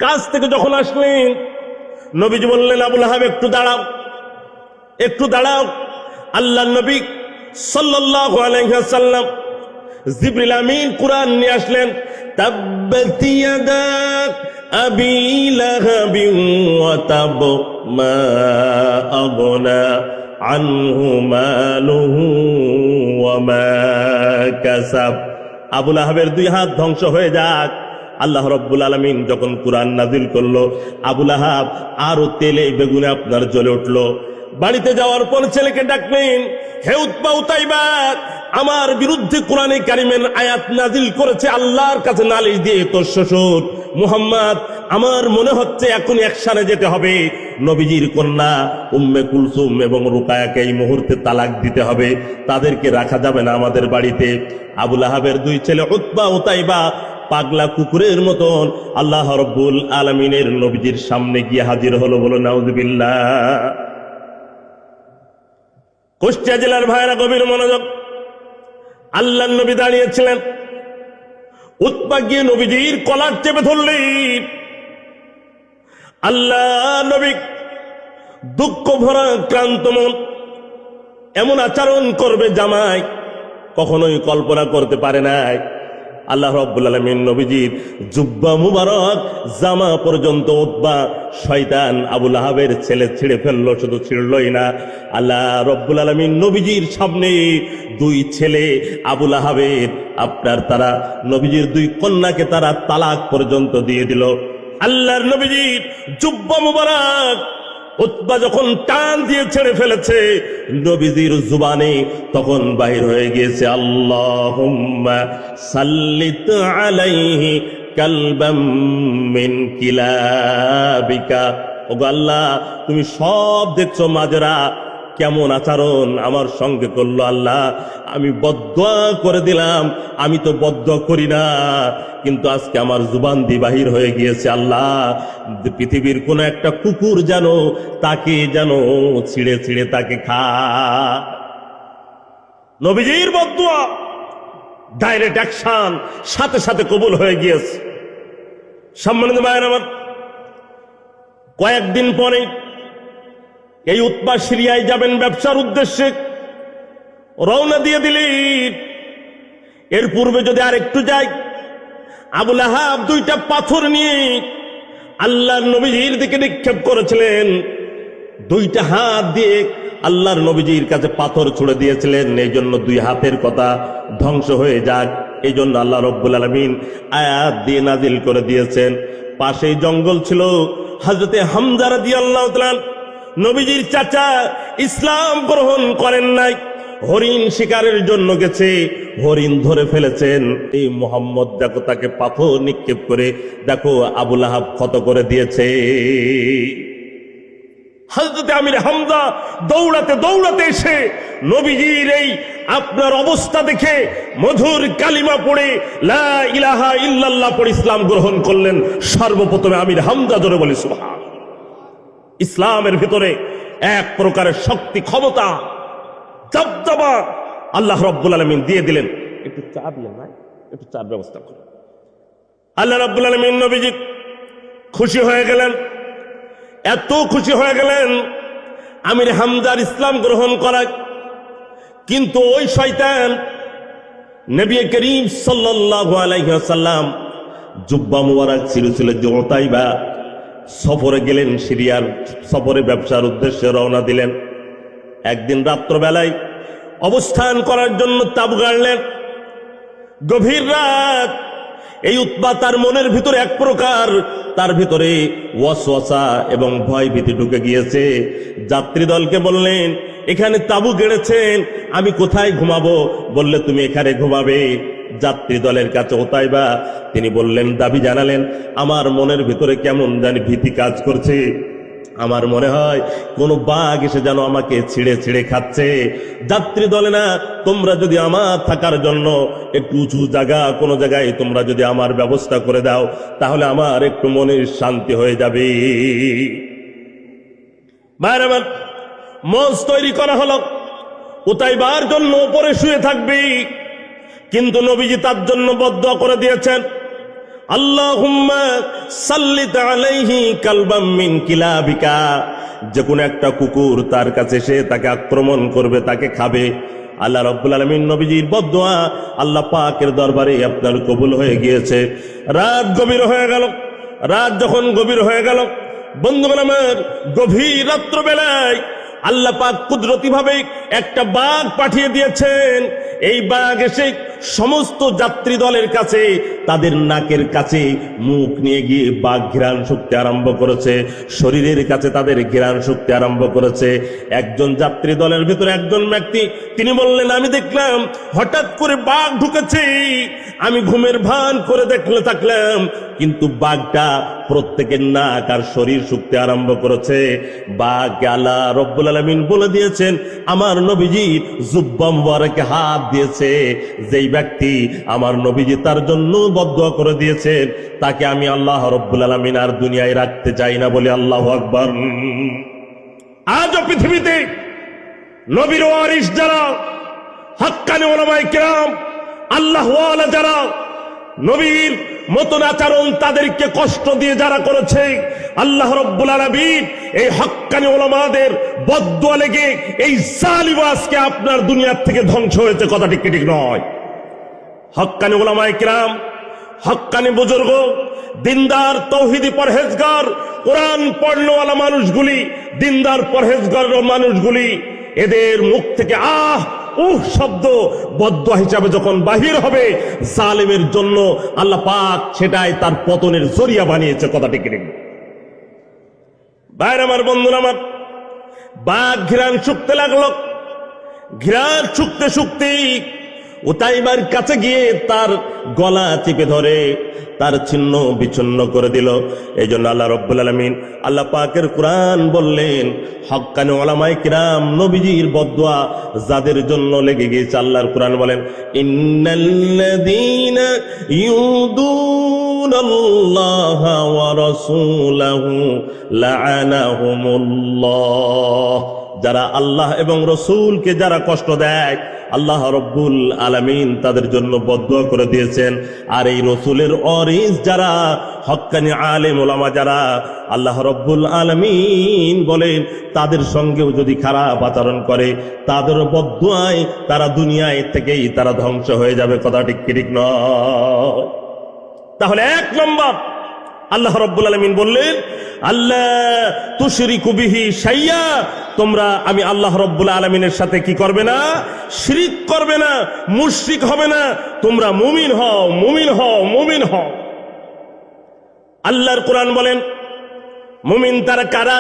কাজ থেকে যখন আসলেন নবীজি বললেন, আবুল আহাব একটু দাঁড়াও, একটু দাঁড়াও। আল্লাহর নবী সাল্লাল্লাহু আলাইহি ওয়াসাল্লাম জিবরিল আমিন কুরআন নিয়ে আসলেন। তাব্বাত ইয়াদা আবি লাহাবিন ওয়া তাব মা আগনা আনহু মালুহু ওয়া মা কাসাব। আবুল আহাবের দুই হাত ধ্বংস হয়ে যাক। আল্লাহ রাব্বুল আলামিন যখন কুরআন নাযিল করলো, আবুল আহাব আরো তেলে বেগুনে আপনার জ্বলে উঠলো। বাড়িতে যাওয়ার পর ছেলেকে ডাকলেন, হে উতবা উতাইবা, আমার বিরুদ্ধে কোরআনে কারিমের আয়াত নাজিল করেছে, আল্লাহর কাছে নালিশ দিয়ে তোর শ্বশুর মুহাম্মদ, আমার মনে হচ্ছে এখন একসাথে যেতে হবে, নবীজির কন্যা উম্মে কুলসুম এবং রুকায়াকে এই মুহূর্তে তালাক দিতে হবে, তাদেরকে রাখা যাবে না আমাদের বাড়িতে। আবুল আহাবের দুই ছেলে উতবা উতাইবা পাগলা কুকুরের মতন আল্লাহ রাব্বুল আলামিনের নবীজির সামনে গিয়ে হাজির হলো। বলো নাউযুবিল্লাহ। কুষ্টিয়া জেলার ভাইরা গভীর মনোযোগ। আল্লাহর নবী দাঁড়িয়েছিলেন, উতবা গিয়ে নবীজির কলার চেপে ধরলেন। আল্লাহ নবী দুঃখ ভরা ক্লান্ত মন, এমন আচরণ করবে জামাই কখনোই কল্পনা করতে পারে নাই। আল্লাহ রাব্বুল আলামিন নবীজির জুব্বা মুবারক জামা পর্যন্ত উতবা শয়তান আবুল আহাবের ছেলে ছিঁড়ে ফেললো। শুধু ছিঁড়লই না, আল্লাহ রাব্বুল আলামিন নবীজির সামনে দুই ছেলে আবুল আহাবের তারা নবীজির দুই কন্যাকে তারা তালাক পর্যন্ত দিয়ে দিল। আল্লাহর নবীজির জুব্বা মুবারক উতবা যখন টান দিয়ে ছেড়ে ফেলেছে, নবীজির জুবানে তখন বাহির হয়ে গিয়েছে, আল্লাহুম্মা সাল্লিত আলাইহি কালবাম মিন কিলাবিকা। ওগো আল্লাহ, তুমি সব দেখছো, মাজরা কেমন আচরণ আমার সঙ্গে করলো। আল্লাহ, আমি বদদুয়া করে দিলাম, আমি তো বদদুয়া করি না, কিন্তু আজকে আমার জুবান দিয়ে বাহির হয়ে গিয়েছে। আল্লাহ, পৃথিবীর কোন একটা কুকুর যেন তাকে যেন ছিঁড়ে ছিঁড়ে তাকে খা। নবীজির বদদুয়া ডাইরেক্ট অ্যাকশন সাথে সাথে কবুল হয়ে গিয়েছে। সম্মানিত ভাইয়েরা আমার, কয়েকদিন পরে এই উতবা সিরিয়ায় যাবেন ব্যবসার উদ্দেশ্যে, রওনা দিয়ে দিলেন। এর পূর্বে যদি আর একটু যাই, আবুল আহাব দুইটা পাথর নিয়ে আল্লাহর নবীজির দিকে নিক্ষেপ করেছিলেন। দুইটা হাত দিয়ে আল্লাহর নবীজির কাছে পাথর ছুড়ে দিয়েছিলেন, এই জন্য দুই হাতের কথা ধ্বংস হয়ে যাক, এই জন্য আল্লাহ রাব্বুল আলামিন আয়াত দিয়ে নাজিল করে দিয়েছেন। পাশেই জঙ্গল ছিল। হযরতে হামজা রাদিয়াল্লাহু তাআলা নবীজির চাচা ইসলাম গ্রহণ করেন নাই, হরিণ শিকারের জন্য গেছে, হরিণ ধরে ফেলেছেন। এই মুহাম্মদ দেখো তাকে পাথর নিক্ষেপ করে দেখো আবুল আহাব ক্ষত করে দিয়েছে। হযরতে আমির হামজা দৌড়াতে দৌড়াতে এসে নবীজির এই আপনার অবস্থা দেখে মধুর কালিমা পড়ে লা ইলাহা ইল্লাল্লাহ পড়ে ইসলাম গ্রহণ করলেন। সর্বপ্রথমে আমির হামজা জোরে বলি সুবহান। ইসলামের ভিতরে এক প্রকারের শক্তি, ক্ষমতা, দবদবা আল্লাহ রাব্বুল আলামিন দিয়ে দিলেন। একটু চা দিলেন না, একটু চার ব্যবস্থা করুন। আল্লাহ রাব্বুল আলামিন নবীজি খুশি হয়ে গেলেন, এত খুশি হয়ে গেলেন আমির হামজার ইসলাম গ্রহণ করায়। কিন্তু ওই শয়তান নবী করিম সাল্লাল্লাহু আলাইহি ওয়াসাল্লাম জুব্বা মুবারক ছিল যে উতাইবা সফরে গেলেন, সিরিয়ার সফরে ব্যবসার উদ্দেশ্যে রওনা দিলেন। একদিন রাত্রবেলায় অবস্থান করার জন্য তাঁবু গাড়লেন। গভীর রাত, এই উতবা তার মনের ভিতরে এক প্রকার তার ভিতরে ওয়াসওয়াসা এবং ভয় ভীতি ঢুকে গিয়েছে। যাত্রী দলকে বললেন, এখানে তাঁবু গেড়েছেন, আমি কোথায় ঘুমাবো? বললে তুমি এখানে ঘুমাবে। যাত্রী দলের কাছে উতাইবা তিনি বললেন, দাবি জানালেন, আমার মনের ভিতরে কেমন জানি ভীতি কাজ করছে, আমার মনে হয় কোন বাঘ এসে যেন আমাকে ছিঁড়ে ছিঁড়ে খাচ্ছে। যাত্রী দলে না, তোমরা যদি আমার থাকার জন্য একটু উঁচু জায়গা, কোনো জায়গায় তোমরা যদি আমার ব্যবস্থা করে দাও, তাহলে আমার একটু মনের শান্তি হয়ে যাবে। ভাইরা আমার, মঞ্চ তৈরি করা হলো, উতাইবার জন্য উপরে শুয়ে থাকবে, কিন্তু নবীজি তার জন্য বদদুয়া করে দিয়েছেন, আল্লাহুম্মা সাল্লিত আলাইহি কালবাম মিন কিলাবিকা, যে কোনো একটা কুকুর তার কাছে এসে তাকে আক্রমণ করবে, তাকে খাবে। আল্লাহ রাব্বুল আলামিন নবীজির বদদুয়া আল্লাহ পাকের দরবারে আপনার কবুল হয়ে গিয়েছে। রাত গভীর হয়ে গেল। রাত যখন গভীর হয়ে গেল, বন্ধুগণ আমার, গভীর রাত্রবেলায় আল্লাহ পাক কুদরতি ভাবে একটা বাঘ পাঠিয়ে দিয়েছেন। এই বাঘ এসে সমস্ত যাত্রী দলের কাছে, তাদের নাকের কাছে মুখ নিয়ে গিয়ে বাঘ ঘ্রাণ শুকতে আরম্ভ করেছে, শরীরের কাছে তাদের ঘ্রাণ শুকতে আরম্ভ করেছে। একজন যাত্রী দলের ভিতরে একজন ব্যক্তি, তিনি বললেন, আমি দেখলাম হঠাৎ করে বাঘ ঢুকেছে, আমি ঘুমের ভান করে দেখলে থাকলাম, কিন্তু বাঘটা প্রত্যেকের নাক আর শরীর শুকতে আরম্ভ করেছে। বাঘ আল্লাহ রব্বুল আলামিন বলে দিয়েছেন, আমার নবীজি জুব্বা মুবারকে হাত দিয়েছে, যেই ব্যক্তি আমার নবীজি তার জন্য বদদুয়া করে দিয়েছেন, তাকে আমি আল্লাহ রব্বুল আলামিন আর দুনিয়ায় রাখতে চাই না, বলে আল্লাহু আকবার। আজও পৃথিবীতে নবীর ওয়ারিস যারা, হাক্কানি উলামায়ে কেরাম, আল্লাহ ওয়ালা যারা, নবীর মতন আচরণ তাদেরকে কষ্ট দিয়ে যারা করেছে, আল্লাহ রাব্বুল আলামিন এই হক্কানি উলামাদের বদদুয়া লেগে এই জালিম আজকে আপনার দুনিয়ার থেকে ধ্বংস হয়েছে। কথা ঠিক ঠিক নয়? হক্কানি উলামায়ে কিরাম, হক্কানি বুজুর্গ, দিনদার তৌহিদি পরহেজগার, কোরআন পড়নেওয়ালা মানুষগুলি, দিনদার পরহেজগার মানুষগুলি, এদের মুখ থেকে শব্দ বদদুয়া হিসাবে যখন বাহির হবে, জালেমের জন্য আল্লাহ পাক সেটাই তার পতনের জরিয়া বানিয়েছে। কথা ঠিক ঠিক? ভাইরা আমার, বন্ধুরা আমার, বাঘ ঘ্রাণ শুকতে লাগলো। ঘ্রাণ শুকতে শুকতে উতাইবার কাছে গিয়ে তার গলা চিপে ধরে তার ছিন্ন বিচ্ছিন্ন করে দিল। এই জন্য আল্লাহ রাব্বুল আলামিন, আল্লাহ পাকের কোরআন বললেন, হক্কানি উলামায়ে কিরাম, নবীজির বদদুয়া যাদের জন্য লেগে গিয়েছে, আল্লাহর কোরআন বলেন, ইন্নাল্লাযীনা ইউদুনাল্লাহা ওয়া রাসূলাহু লাআনাহুমুল্লাহ, যারা আল্লাহ এবং রসুলকে যারা কষ্ট দেয়, আল্লাহ রব্বুল আলামিন তাদের জন্য বদদুয়া করে দিয়েছেন। আর এই রসুলের ওয়ারিস যারা, হক্কানি আলেম ওলামা যারা, আল্লাহ রব্বুল আলামিন বলেন তাদের সঙ্গেও যদি খারাপ আচরণ করে, তাদের বদদুয়ায় তারা দুনিয়ায় থেকেই তারা ধ্বংস হয়ে যাবে। কথা ঠিক ঠিক নয়? তাহলে এক নম্বর আল্লাহ রাব্বুল আলামিন বললেন, আল্লাহ তুশরিকু বিহি শাইয়া, তোমরা আমি আল্লাহ রাব্বুল আলামিনের সাথে কি করবে না? শিরিক করবে না, মুশরিক হবে না, তোমরা মুমিন হও, মুমিন হও, মুমিন হও। আল্লাহর কোরআন বলেন, মুমিন তারা কারা?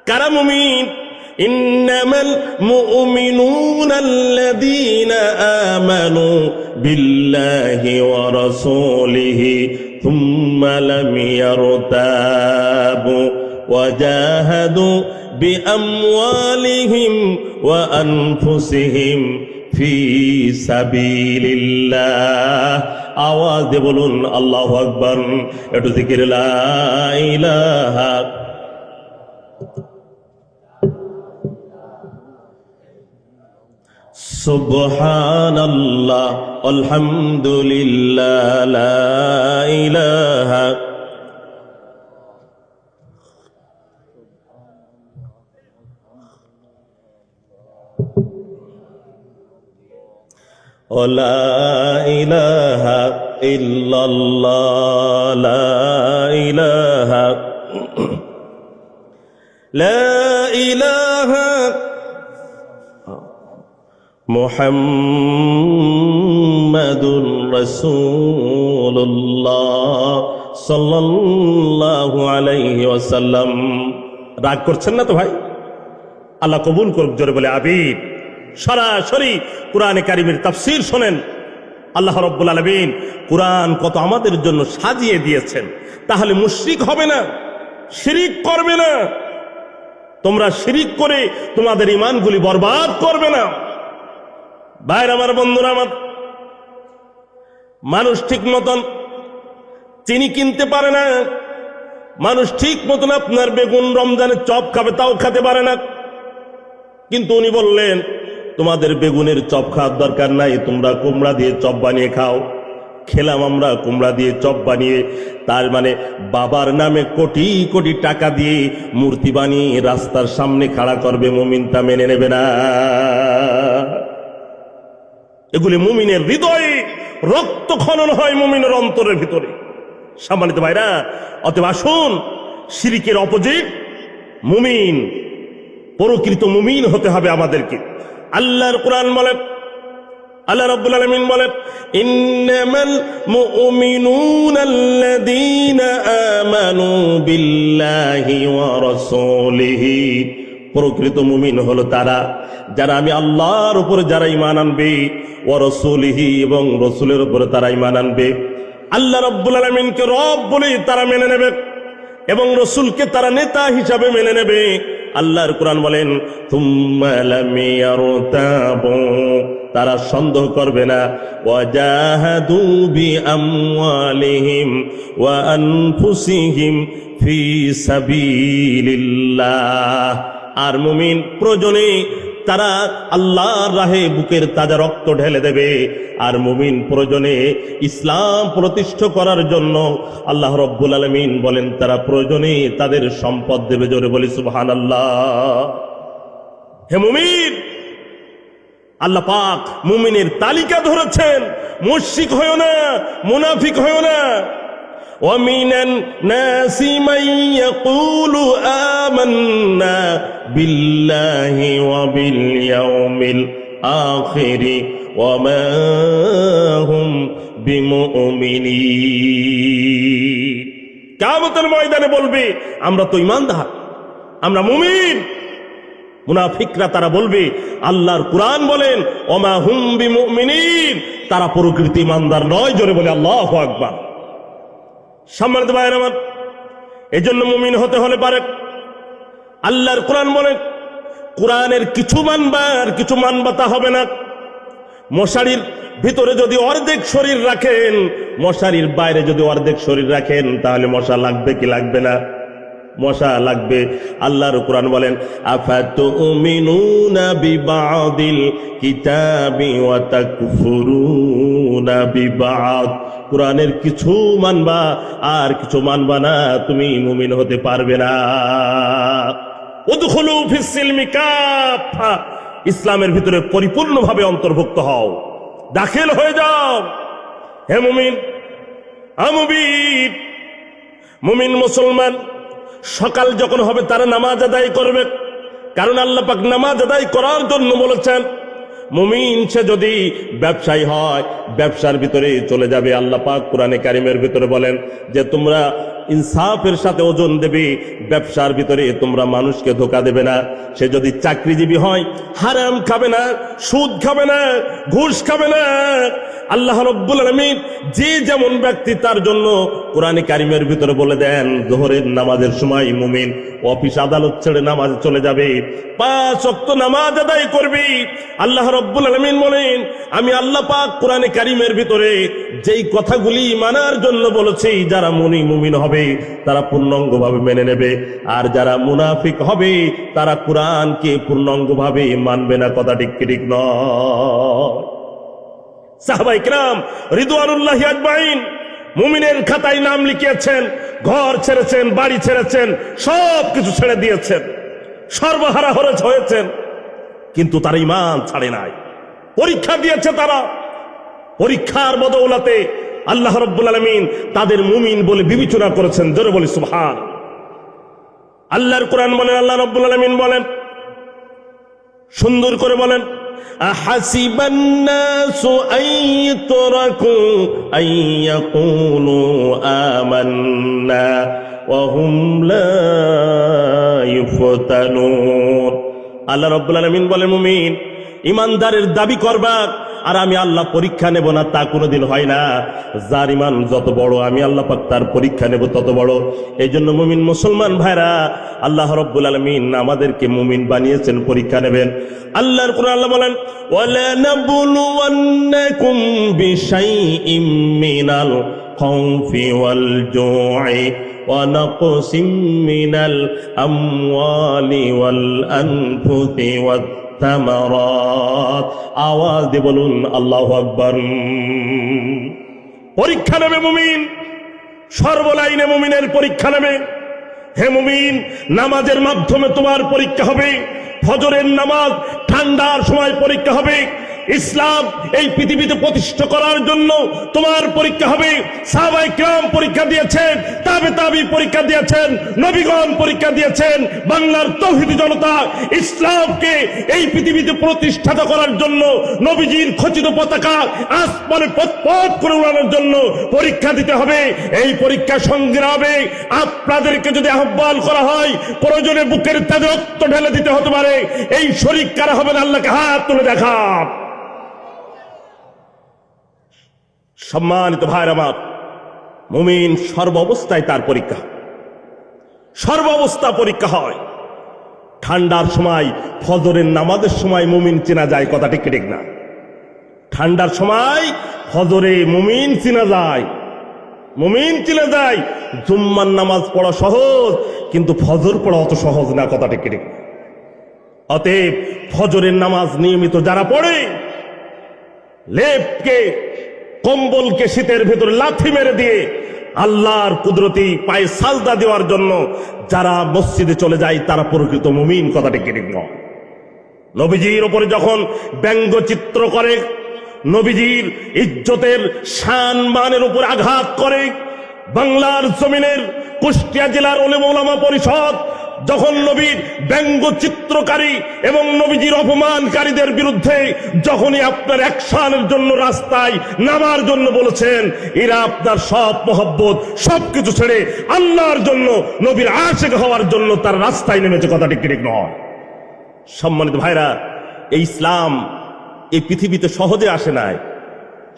কারা মুমিন? ইন্নামাল মুমিনুনা আল্লাযীনা আমানু বিল্লাহি ওয়া রাসূলিহি থুম্মা লাম ইয়ারতাবু ওয়া জাহাদু বিআমওয়ালিহিম ওয়া আনফুসিহিম ফি সাবিলিল্লাহ। আওয়াজ দিয়ে বলুন আল্লাহু আকবার। একটু জিকির লা ইলাহা সুবহানাল্লাহ আলহামদুলিল্লাহ লা ইলাহা লা ইলাহা ইল্লাল্লাহ লা ইলাহা লা ইলাহা মুহাম্মাদুর রাসূলুল্লাহ সাল্লাল্লাহু আলাইহি ওয়াসাল্লাম। রাগ করছেন না তো ভাই? আল্লাহ কবুল করুক। জোরে বলে আমিন। সরাসরি কোরআনে কারিমের তাফসীর শোনেন। আল্লাহ রাব্বুল আলামিন কোরআন কত আমাদের জন্য সাজিয়ে দিয়েছেন। তাহলে মুশরিক হবে না, শিরিক করবে না। তোমরা শিরিক করে তোমাদের ঈমানগুলি বরবাদ করবে না। ভাইরা আমার, বন্ধুরা আমার, মানুষ ঠিক মতন চিনি কিনতে পারে না, মানুষ ঠিক মতন আপনার বেগুন রমজানের চপ খাবে, তাও খেতে পারে না। কিন্তু উনি বললেন, তোমাদের বেগুনের চপ খাওয়ার দরকার নাই, তোমরা কুমড়া দিয়ে চপ বানিয়ে খাও। খেলাম আমরা কুমড়া দিয়ে চপ বানিয়ে, তার মানে বাবার নামে কোটি কোটি টাকা দিয়ে মূর্তি বানিয়ে রাস্তার সামনে খাড়া করবে, মুমিন তা মেনে নেবে না। এগুলি মুমিনের হৃদয়ে রক্ত খনন হয়, মুমিনের অন্তরের ভিতরে। সম্মানিত ভাইরা, অতএব আসুন শিরকের অপোজিট মুমিন, প্রকৃত মুমিন হতে হবে আমাদেরকে। আল্লাহর কোরআন বলেন, আল্লাহ রাব্বুল আলামিন বলেন, ইন্নামাল মুমিনুনা আল্লাযীনা আমানু বিল্লাহি ওয়া রাসূলিহি, প্রকৃত মুমিন হলো তারা যারা আমি আল্লাহর উপরে যারা ঈমান আনবে, ওয়া রাসূলিহি এবং রাসূলের উপরে তারা ঈমান আনবে। আল্লাহ রাব্বুল আলামিনকে রব বলে তারা মেনে নেবে এবং রাসূলকে তারা নেতা হিসাবে মেনে নেবে। আল্লাহর কোরআন বলেন, থুম্মা লাম ইয়ারতাবু, তারা সন্দেহ করবে না, ওয়াজাহাদু বিআমওয়ালিহিম ওয়া আনফুসিহিম ফি সাবিলিল্লাহ। আর মুমিন প্রয়োজনে তারা আল্লাহর রাহে বুকের তাজা রক্ত ঢেলে দেবে। আর মুমিন প্রয়োজনে ইসলাম প্রতিষ্ঠা করার জন্য আল্লাহ রাব্বুল আলামিন বলেন তারা প্রয়োজনে তাদের সম্পদ দেবে। জোরে বলি সুবহানাল্লাহ। হে মুমিন, আল্লাহ পাক মুমিনের তালিকা ধরেছেন, মুশরিক হয়ো না, মুনাফিক হয়ো না। وَمِنَ النَّاسِ مَن يَقُولُ آمَنَّا بِاللَّهِ وَبِالْيَوْمِ الْآخِرِ وَمَا هُمْ بِمُؤْمِنِينَ। কিয়ামতের ময়দানে বলবে আমরা তো ঈমানদার, আমরা মুমিন। মুনাফিকরা তারা বলবে, আল্লাহর কোরআন বলেন ওমা হুম বিমুমিনিন, তারা প্রকৃত ঈমানদার নয়। জোরে বলে আল্লাহু আকবার। সম্মানিত ভাইরা আমার, এজন্য মুমিন হতে হলে পারে আল্লাহর কোরআন বলেন, কোরআনের কিছু মানবা আর কিছু মানবা তা হবে না। মশারির ভিতরে যদি অর্ধেক শরীর রাখেন, মশারির বাইরে যদি অর্ধেক শরীর রাখেন, তাহলে মশা লাগবে কি লাগবে না? মশা লাগবে। আল্লাহর কোরআন বলেন, আফাতুমিনুনা বিবাদিল কিতাবি ওয়া তাকফুরুনা বিবাদ। কোরআনের কিছু মানবা আর কিছু মানবা না, তুমি মুমিন হতে পারবে না। উদখুলু ফিস সিলমি কাফা, ইসলামের ভিতরে পরিপূর্ণভাবে অন্তর্ভুক্ত হও, দাখিল হয়ে যাও। হে মুমিন, মুমিন মুমিন মুসলমান সকাল যখন হবে তারা নামাজ আদায় করবে, কারণ আল্লাহ পাক নামাজ আদায় করার জন্য বলেছেন। মুমিন সে যদি ব্যবসায়ী হয়, ব্যবসার ভিতরে চলে যাবে। আল্লাহ পাক কোরআনে কারিমের ভিতরে বলেন যে তোমরা ইনসাফের সাথে ওজন দেবে, ব্যবসার ভিতরে তোমরা মানুষকে ধোঁকা দেবে না। সে যদি চাকরিজীবী হয়, হারাম খাবে না, সুদ খাবে না, ঘুষ খাবে না। আল্লাহ রাব্বুল আলামিন যে যেমন ব্যক্তি তার জন্য কোরআনে কারিমের ভিতরে বলে দেন, যোহরের নামাজের সময় মুমিন অফিস আদালত ছেড়ে নামাজে চলে যাবে, 5 ওয়াক্ত নামাজ আদায় করবি। আল্লাহ রাব্বুল আলামিন বলেন, আমি আল্লাহ পাক কোরআনে কারিমের ভিতরে যেই কথাগুলি মানার জন্য বলেছি, যারা মুমিন হবে তারা পূর্ণাঙ্গভাবে মেনে নেবে, আর যারা মুনাফিক হবে তারা কোরআনকে পূর্ণাঙ্গভাবে মানবে না। কথা ঠিক কি ঠিক নয়? সাহাবায়ে কিরাম রিদওয়ানুল্লাহি আজমাইন মুমিনের খাতায় নাম লিখিয়েছেন, ঘর ছেড়েছেন, বাড়ি ছেড়েছেন, সব কিছু ছেড়ে দিয়েছেন, সর্বহারা হয়েছেন, কিন্তু তারা ঈমান ছাড়ে নাই। পরীক্ষা দিয়েছে তারা, পরীক্ষার বদৌলতে আল্লাহ রাব্বুল আলামিন তাদের মুমিন বলে বিবেচনা করেছেন। জোরে বলি সুবহান। আল্লাহর কোরআন বলেন, আল্লাহ রাব্বুল আলামিন বলেন, সুন্দর করে বলেন, আহাসিবান নাসু আইয়ুতরাকু আইয়াকুলু আমান্না ওয়া হুম লা ইফতানুন। আল্লাহ রাব্বুল আলামিন বলেন, মুমিন ইমানদারের দাবি করবা আর আমি আল্লাহ পরীক্ষা নেব না, তা কোনোদিন হয় না। যার ইমান যত বড়, আমি আল্লাহ পাক তার পরীক্ষা নেব তত বড়। এই জন্য মুমিন মুসলমান ভাইরা, আল্লাহ রাব্বুল আলামিন আমাদেরকে মুমিন বানিয়েছেন, পরীক্ষা নেবেন। আল্লাহর কোরআন আল্লাহ বলেন, ওয়ালা নাবলুওয়ান্নাকুম বিশাইইম মিনাল খাউফি ওয়াল জু'i ওয়া নাকসিম মিনাল আমওয়ালি ওয়াল আনফুসি ওয়াত তামারাত। আওয়াজ দিয়ে বলুন আল্লাহু আকবার। পরীক্ষা নেবে মুমিন, সর্বলাইনে মুমিনের পরীক্ষা নেবে। হে মুমিন, নামাজের মাধ্যমে তোমার পরীক্ষা হবে। ফজরের নামাজ ঠান্ডার সময় পরীক্ষা হবে। ইসলাম এই পৃথিবীতে প্রতিষ্ঠা করার জন্য তোমার পরীক্ষা হবে। সাহাবায়ে কিরাম পরীক্ষা দিয়েছেন, তাবেঈ পরীক্ষা দিয়েছেন, নবীগণ পরীক্ষা দিয়েছেন। বাংলার তাওহীদি জনতা ইসলামকে এই পৃথিবীতে প্রতিষ্ঠা করার জন্য নবীজির খচিত পতাকা আসমানে পথ করে উড়ানোর জন্য পরীক্ষা দিতে হবে। এই পরীক্ষা সংগ্রামে আপনাদেরকে যদি আহ্বান করা হয়, প্রয়োজনে বুকের তাজে রক্ত ঢেলে দিতে হতে পারে। এই শরীক কারা হবেন? আল্লাহকে হাত তুলে দেখা। সম্মানিত ভাইরা আমার, মুমিন সর্ব অবস্থায় তার পরীক্ষা, সর্ব অবস্থা পরীক্ষা হয়। ঠান্ডার সময় ফজরের নামাজের সময় মুমিন চেনা যায়, কথা ঠিক ঠিক না? ঠান্ডার সময় ফজরে মুমিন চেনা যায়, মুমিন চেনা যায়। জুম্মার নামাজ পড়া সহজ, কিন্তু ফজর পড়া অত সহজ না, কথা ঠিক ঠিক। অতএব ফজরের নামাজ নিয়মিত যারা পড়ে, লেপকে কম্বলকে শীতের ভেতরে লাথি মেরে দিয়ে আল্লাহর কুদরতি পায়ে সাজদা দেওয়ার জন্য যারা মসজিদে চলে যায়, তারা প্রকৃত মুমিন, কথাটি ঠিক নয়। নবীজির উপরে যখন ব্যঙ্গচিত্র করে, নবীজির ইজ্জতের সম্মানের উপর আঘাত করে, বাংলার জমিনের কুষ্টিয়া জেলার উলেমা ওলামা পরিষদ যখন নবীর ব্যঙ্গচিত্রকারী এবং নবীজির অপমানকারীদের বিরুদ্ধে যখনই আপনার অ্যাকশনের জন্য রাস্তায় নামার জন্য বলেছেন, এরা আপনার সব মহব্বত সবকিছু ছেড়ে আল্লাহর জন্য, নবীর আশিক হওয়ার জন্য তার রাস্তায় নেমেছে, কথাটি ঠিক নয়। সম্মানিত ভাইরা, এই ইসলাম এই পৃথিবীতে সহজে আসে নাই,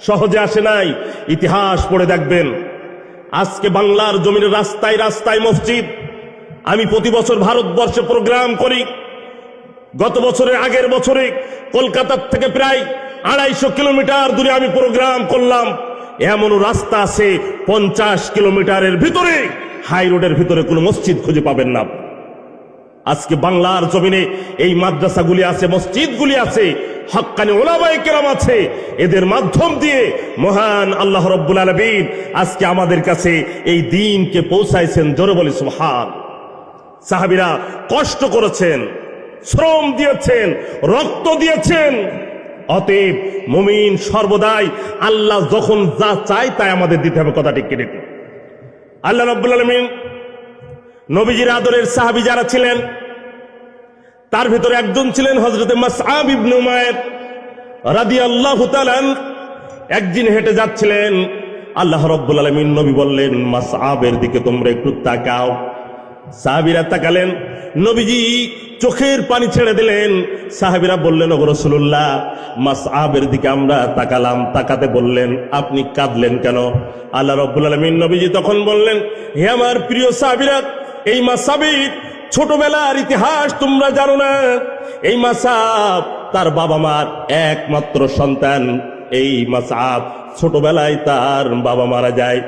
সহজে আসে নাই। ইতিহাস পড়ে দেখবেন, আজকে বাংলার জমিনের রাস্তায় রাস্তায় মসজিদ। আমি প্রতি বছর ভারতবর্ষে প্রোগ্রাম করি। গত বছরের আগের বছরে কলকাতার থেকে প্রায় 250 কিলোমিটার দূরে আমি প্রোগ্রাম করলাম। এমনও রাস্তা আছে 50 কিলোমিটারের ভিতরে, হাই রোডের ভিতরে কোনো মসজিদ খুঁজে পাবেন না। আজকে বাংলার জমিনে এই মাদ্রাসাগুলি আছে, মসজিদগুলি আছে, হক্কানি উলামায়ে কেরাম আছে। এদের মাধ্যম দিয়ে মহান আল্লাহ রাব্বুল আলামিন আজকে আমাদের কাছে এই দ্বীনকে পৌঁছাইছেন। জোরে বলি সুবহান। সাহাবীরা কষ্ট করেছেন, শ্রম দিয়েছেন, রক্ত দিয়েছেন। অতএব মুমিন সর্বদাই আল্লাহ যখন যা চায় তাই আমাদের দিতে হবে, কথা ঠিক কি? আল্লাহ রাব্বুল আলামিন নবীজির আদরের সাহাবী যারা ছিলেন, তার ভিতরে একজন ছিলেন হযরতে মাসআব ইবনে উমাইর রাদিয়াল্লাহু তাআলা। একদিন হেঁটে যাচ্ছিলেন, আল্লাহ রাব্বুল আলামিন নবী বললেন, মাসআবের দিকে তোমরা একটু তাকাও। সাহাবীরা তাকালেন, নবীজি চোখের পানি ছেড়ে দিলেন। সাহাবীরা বললেন, ওগো রাসূলুল্লাহ, মাসআবের দিকে আমরা তাকালাম, তাকাতে বললেন, আপনি কাঁদলেন কেন? আল্লাহ রাব্বুল আলামিন নবীজি তখন বললেন, হে আমার প্রিয় সাহাবীরা, এই মাসআবের ছোটবেলার ইতিহাস তোমরা জানো না। এই মাসআব তার বাবা মার একমাত্র সন্তান। এই মাসআব ছোটবেলায় তার বাবা মারা যায়,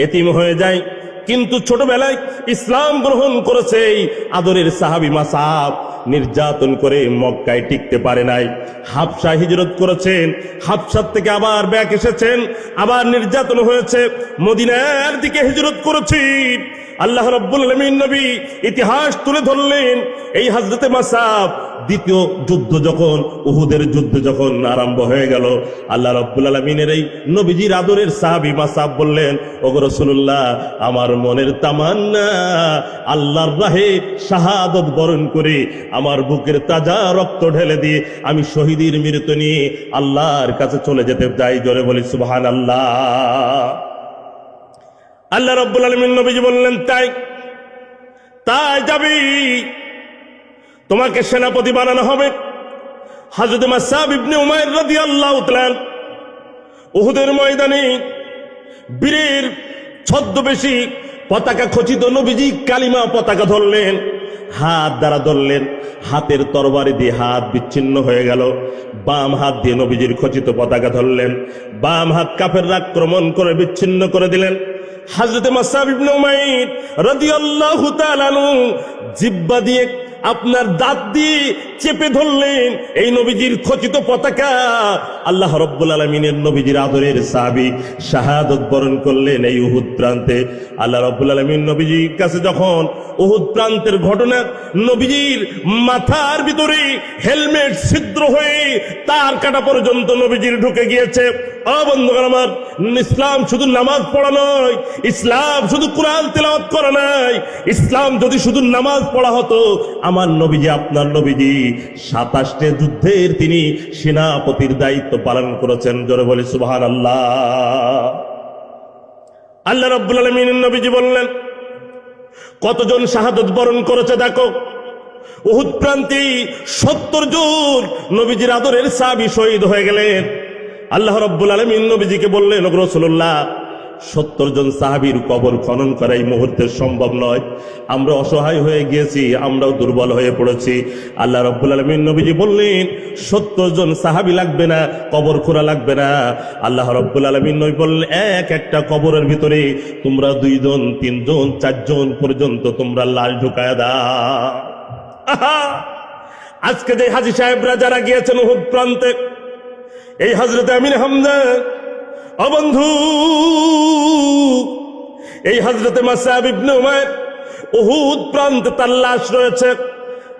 এতিম হয়ে যায়। কিন্তু ছোটবেলায় ইসলাম গ্রহণ করেছে এই আদরের সাহাবী মাসআব। নির্যাতন করে মক্কায় টিকতে পারে নাই, হাবশা হিজরত করেছেন, হাবশার থেকে আবার ব্যাক এসেছেন, আবার নির্যাতন হয়েছে, মদিনার দিকে হিজরত করেছেন। আল্লাহ রাব্বুল আলামিন নবী ইতিহাস তুলে ধরলেন, এই হযরতে মাসআব দ্বিতীয় যুদ্ধ যখন, উহুদের যুদ্ধ যখন আরম্ভ হয়ে গেল, আল্লাহ রাব্বুল আলামিনের এই নবীজির আদরের সাহাবী মাসআব বললেন, ওগো রাসূলুল্লাহ, আমার মনের তামান্না আল্লাহর রাহে শাহাদত বরণ করে আমার বুকের তাজা রক্ত ঢেলে দিয়ে আমি শহীদের মৃত্যু নিয়ে আল্লাহর কাছে চলে যেতে চাই। জোরে বলি সুবহানাল্লাহ। আল্লাহ রাব্বুল আলামিন নবীজি বললেন, তাই যাবি, তোমাকে সেনাপতি বানানো হবে। হযরত মাসআব ইবনে উমাইর রাদিয়াল্লাহু তাআলা উহুদের ময়দানে বীরের ছদ্মবেশী পতাকা খচিত নবীজি কালিমা পতাকা ধরলেন, হাত দ্বারা ধরলেন, হাতের তরবারি দিয়ে হাত বিচ্ছিন্ন হয়ে গেল। বাম হাত দিয়ে নবীজির খচিত পতাকা ধরলেন, বাম হাত কাফেররা আক্রমণ করে বিচ্ছিন্ন করে দিলেন। হযরত মাসআব ইবনে উমাইর রাদিয়াল্লাহু তাআলা জিহ্বা দিয়ে আপনার দাঁত দিয়ে চেপে ধরলেন এই নবীজির খচিত পতাকা। আল্লাহ রাব্বুল আলামিনের নবীজির আদরের সাহাবী শাহাদাত বরণ করলেন এই উহুদ প্রান্তে। আল্লাহ রাব্বুল আলামিন নবীজির কাছে যখন উহুদ প্রান্তের ঘটনা, নবীজির মাথার ভিতরে হেলমেট ছিদ্র হয়ে তার কাটা পর্যন্ত নবীজির ঢুকে গিয়েছে। বন্ধুগণ আমার, ইসলাম শুধু নামাজ পড়া নয়, ইসলাম শুধু কোরআন তেলাওয়াত করা নয়। ইসলাম যদি শুধু নামাজ পড়া হতো, আমার নবীজি, আপনার নবীজি 27টে যুদ্ধের তিনি সেনাপতির দায়িত্ব পালন করেছেন। জোরে বলি সুবহানাল্লাহ। আল্লাহ রাব্বুল আলামিনের নবীজি বললেন, কতজন শাহাদাত বরণ করেছে দেখো। উহুদ প্রান্তে 70 জন নবীজির আদরের সাহাবী শহীদ হয়ে গেলেন। আল্লাহ রাব্বুল আলামিন নবীজিকে বললেন, ওগো রাসূলুল্লাহ, 70 জন সাহাবীর কবর খনন করা এই মুহূর্তে সম্ভব নয়। আমরা অসহায় হয়ে গিয়েছি, আমরাও দুর্বল হয়ে পড়েছি। আল্লাহ রাব্বুল আলামিন নবীজি বললেন, 70 জন সাহাবী লাগবে না, কবর খোঁড়া লাগবে না। আল্লাহ রাব্বুল আলামিন নবী বললেন, একটা কবরের ভিতরে তোমরা 2 জন 3 জন 4 জন পর্যন্ত তোমরা লাশ ঢুকায়া দাও। আজকে যে হাজী সাহেবরা যারা গিয়েছেন উহুদ প্রান্তে, এই হযরত আমির হামজা, বন্ধু, এই হযরত মাসআব ইবনে উমাইর, উহুদ প্রান্তে তার লাশ রয়েছে।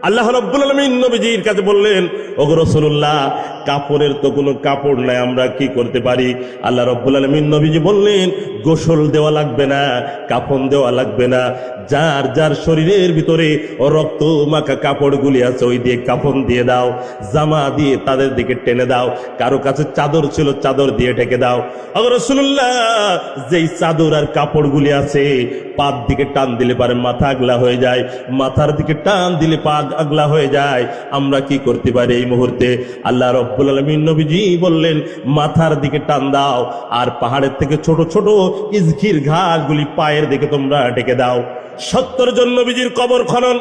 আল্লাহ রাব্বুল আলামিন নবীজির কাছে বললেন, ওগো রাসূলুল্লাহ, কাপড়ের তো কোনো কাপড় নাই, আমরা কি করতে পারি? আল্লাহ রাব্বুল আলামিন নবীজি বললেন, গোসল দেওয়া লাগবে না, কাফন দেওয়া লাগবে না। যার যার শরীরের ভিতরে রক্ত মাখা কাপড়গুলি আছে, ওই দিয়ে কাফন দিয়ে দাও, জামা দিয়ে তাদের দিকে টেনে দাও। কারো কাছে চাদর ছিল, চাদর দিয়ে ঢেকে দাও। ওগো রাসূলুল্লাহ, যেই চাদর আর কাপড়গুলি আছে, পার দিকে টান দিলে পারে মাথা আগলা হয়ে যায়, মাথার দিকে টান দিলে পা আগলা হয়ে যায়। আমরা কি করতে পারি এই মুহূর্তে? আল্লাহ রাব্বুল আলামিন নবীজি বললেন, মাথার দিকে টান দাও, আর পাহাড়ের থেকে ছোট ছোট ইজখির ঘাসগুলি পায়ের দিকে তোমরা ঢেকে দাও। 70 জন নবীজির কবর খনন।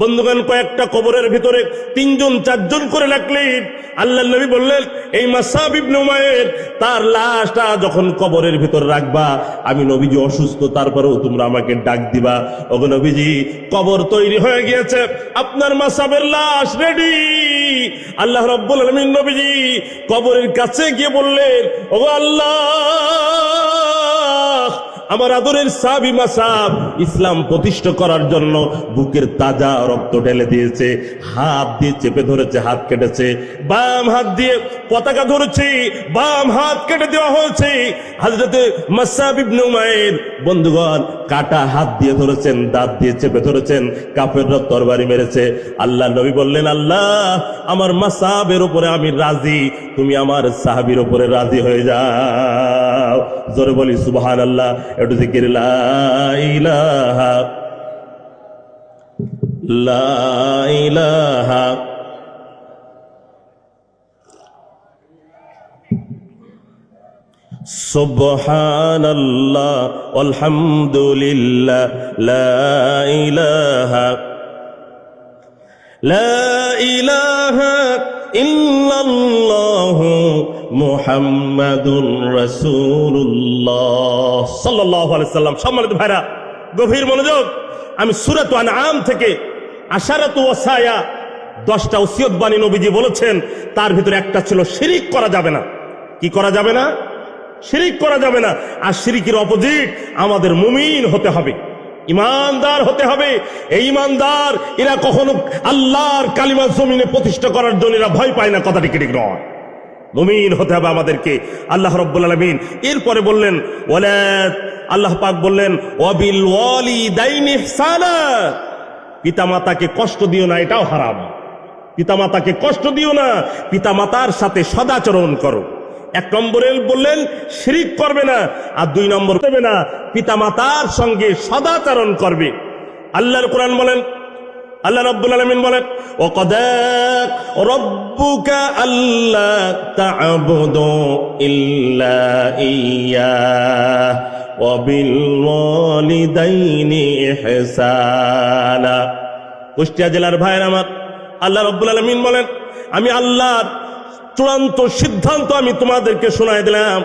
বন্ধুগণ, কয়েকটা কবরের ভিতরে 3 জন 4 জন করে রাখলেন। আল্লাহর নবী বললেন, এই মাসআব ইবনে উমাইর, তার লাশটা যখন কবরের ভিতর রাখবা, আমি নবীজি অসুস্থ, তারপরেও তোমরা আমাকে ডাক দিবা। ওগো নবীজি, কবর তৈরি হয়ে গিয়েছে, আপনার মাসআবের লাশ রেডি। আল্লাহ রাব্বুল আলামিন নবীজি কবরের কাছে গিয়ে বললেন, ওগো আল্লাহ, আমার আদরের সাহাবী মাসআব ইসলাম প্রতিষ্ঠা করার জন্য বুকের তাজা রক্ত ঢেলে দিয়েছে, হাত দিয়ে চেপে ধরেছে, হাত কেটেছে, বাম হাত দিয়ে পতাকা ধরেছে, বাম হাত কেটে দেওয়া হয়েছে। হযরতে মাসআব ইবনে উমাইর, বন্ধুগণ, কাটা হাত দিয়ে ধরেছেন, দাঁত দিয়ে চেপে ধরেছেন, কাফেররা তরবারি মেরেছে। আল্লাহ নবী বললেন, আল্লাহ, আমার মাসআবের উপরে আমি রাজি, তুমি আমার সাহাবীর উপরে রাজি হয়ে যাও। জোরে বলি সুবহানাল্লাহ। একটু জিকির, লা ইলাহা লা ইলাহা সুবহানাল্লাহ আলহামদুলিল্লাহ লা ইলাহা লা ইলাহা ইল্লাল্লাহু মুহাম্মাদুর রাসূলুল্লাহ সাল্লাল্লাহু আলাইহি সাল্লাম। সম্মানিত ভাইরা, গভীর মনোযোগ। আমি সূরা আনআম থেকে আশারাতু ওয়াসায়া, 10টা ওসিয়ত বাণী নবীজি বলেছেন, তার ভিতরে একটা ছিল শিরিক করা যাবে না। কি করা যাবে না? শিরিক করা যাবে না। আর শিরিকের অপোজিট আমাদের মুমিন হতে হবে, ইমানদার হতে হবে। এই ইমানদার এরা কখনো আল্লাহর কালিমা জমিনে প্রতিষ্ঠা করার জন্য এরা ভয় পায় না, কথাটি ঠিক নয়। মুমিন হতে হবে আমাদেরকে। আল্লাহ রাব্বুল আলামিন এরপরে বললেন, ওয়ালা, আল্লাহ পাক বললেন, ওয়াবিল ওয়ালিদাইনি ইহসানা, পিতামাতাকে কষ্ট দিও না, এটাও হারাম। পিতামাতাকে কষ্ট দিও না, পিতামাতার সাথে সদাচরণ করো। 1 নম্বরে বললেন শিরিক করবে না, আর 2 নম্বর দেবে না, পিতামাতার সঙ্গে সদাচরণ করবে। আল্লাহর কোরআন বলেন, আল্লাহ রাব্বুল আলামিন বলেন, ওয়াকাদা রাব্বুকা আল্লা তা'বুদু ইল্লা ইয়্যাহু ওয়া বিল ওয়ালিদাইনি ইহসানা। কুষ্টিয়া জেলার ভাইয়ের আমার, আল্লাহ রাব্বুল আলামিন বলেন, আমি আল্লাহর চূড়ান্ত সিদ্ধান্ত আমি তোমাদেরকে শোনায় দিলাম।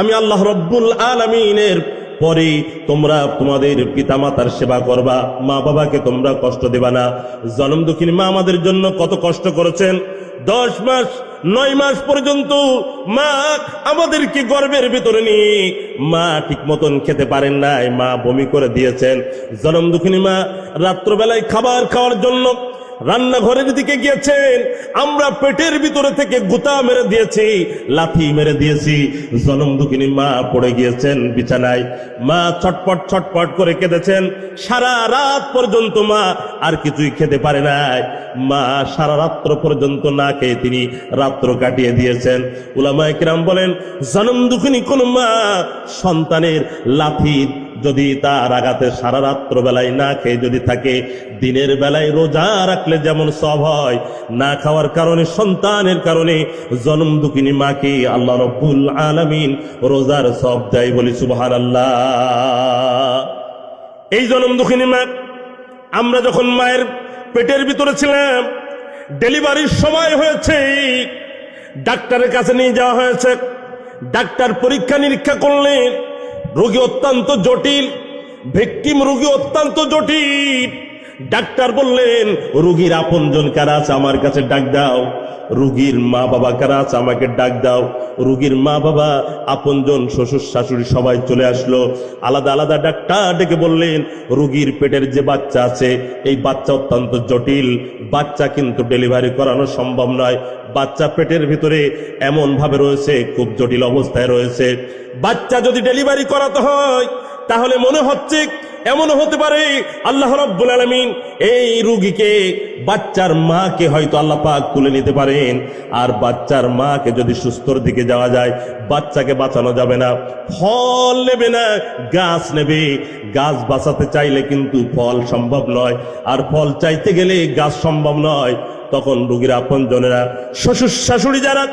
আমি আল্লাহ রাব্বুল আলামিনের পরে তোমরা তোমাদের পিতামাতার সেবা করবা, মা বাবাকে তোমরা কষ্ট দেবা না। জনম দুঃখিনী মা আমাদের জন্য কত কষ্ট করেছেন। 10 মাস 9 মাস পর্যন্ত মা আমাদেরকে গর্ভের ভিতরে নিয়ে মা ঠিক মতন খেতে পারেন নাই, মা বমি করে দিয়েছেন। জনম দুঃখিনী মা রাত্রবেলায় খাবার খাওয়ার জন্য রান্নাঘরের দিকে গিয়েছেন, আমরা পেটের ভিতরে থেকে গুতা মেরে দিয়েছি, লাথি মেরে দিয়েছি। জনম দুঃখিনী মা পড়ে গিয়েছেন বিছানায়, মা ছটপট ছটপট করে কেঁদেছেন। সারা রাত পর্যন্ত মা আর কিছুই খেতে পারে নাই, মা সারা রাত্র পর্যন্ত না খেয়ে তিনি রাত্র কাটিয়ে দিয়েছেন। উলামায়ে কিরাম বলেন, জনম দুঃখিনী কোন মা সন্তানের লাথি যদি তার আঘাতে সারা রাত্র বেলায় না খেয়ে যদি থাকে, দিনের বেলায় রোজা রাখলে যেমন সওয়াব হয়, না খাওয়ার কারণে সন্তানের কারণে জনম দুঃখিনী মাকে আল্লাহ রাব্বুল আলামিন রোজার সওয়াব দেয়। বলি সুবহানাল্লাহ। এই জনম দুঃখিনী মা, আমরা যখন মায়ের পেটের ভিতরে ছিলাম, ডেলিভারির সময় হয়েছে, ডাক্তারের কাছে নিয়ে যাওয়া হয়েছে। ডাক্তার পরীক্ষা নিরীক্ষা করলেন, রোগী অত্যন্ত জটিল, ভিকটিম রোগী অত্যন্ত জটিল। ডাক্তার বললেন, রোগীর আপনজন কারা আছে আমার কাছে ডাক দাও, রোগীর মা বাবা কারা আছে আমাকে ডাক দাও। রোগীর মা বাবা, আপনজন, শ্বশুর শাশুড়ি সবাই চলে আসলো। আলাদা আলাদা ডাক্তার ডেকে বললেন, রোগীর পেটের যে বাচ্চা আছে এই বাচ্চা অত্যন্ত জটিল, বাচ্চা কিন্তু ডেলিভারি করানো সম্ভব নয়, বাচ্চা পেটের ভিতরে এমন ভাবে রয়েছে, খুব জটিল অবস্থায় রয়েছে। বাচ্চা যদি ডেলিভারি করাতে হয় তাহলে মনে হচ্ছে এমন হতে পারে আল্লাহ রাব্বুল আলামিন এই রোগীকে, বাচ্চার মাকে হয়তো আল্লাহ পাক তুলে নিতে পারেন। আর বাচ্চার মাকে যদি সুস্থর দিকে যাওয়া যায়, বাচ্চাকে বাঁচানো যাবে না। ফল নেবে না, গাছ নেবে। গাছ বাঁচাতে চাইলে কিন্তু ফল সম্ভব নয়, আর ফল চাইতে গেলে গাছ সম্ভব নয়। তখন রোগীর আপনজনেরা, শ্বশুর শাশুড়ি যারা,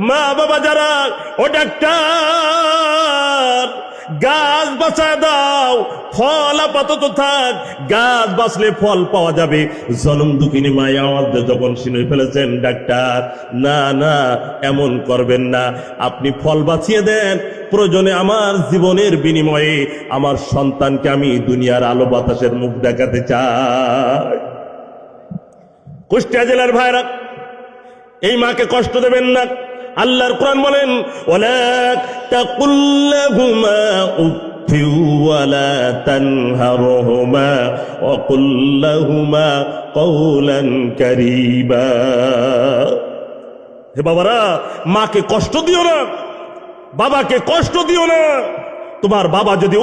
মা বাবা যারা, ও ডাক্তার গাছ বাঁচায় দাও, ফল আপাতত থাক, গাছ বাঁচলে ফল পাওয়া যাবে। জনম দুঃখিনী মাই আওয়াজ যখন শুনে ফেলেছেন, ডাক্তার না না এমন করবেন না, আপনি ফল বাঁচিয়ে দেন, প্রয়োজনে আমার জীবনের বিনিময়ে আমার সন্তানকে আমি দুনিয়ার আলো বাতাসের মুখ দেখাতে চাই। কুষ্টিয়া জেলার ভাইরা, এই মাকে কষ্ট দেবেন না। আল্লাহর কোরআন বলেন, ওয়ালা তাকুল লাহুমা উফফি ওয়ালা তানহারহুমা ওয়া কুল লাহুমা কওলান কারীমা। হে বাবারা, মাকে কষ্ট দিও না, বাবাকে কষ্ট দিও না। তোমার বাবা যদি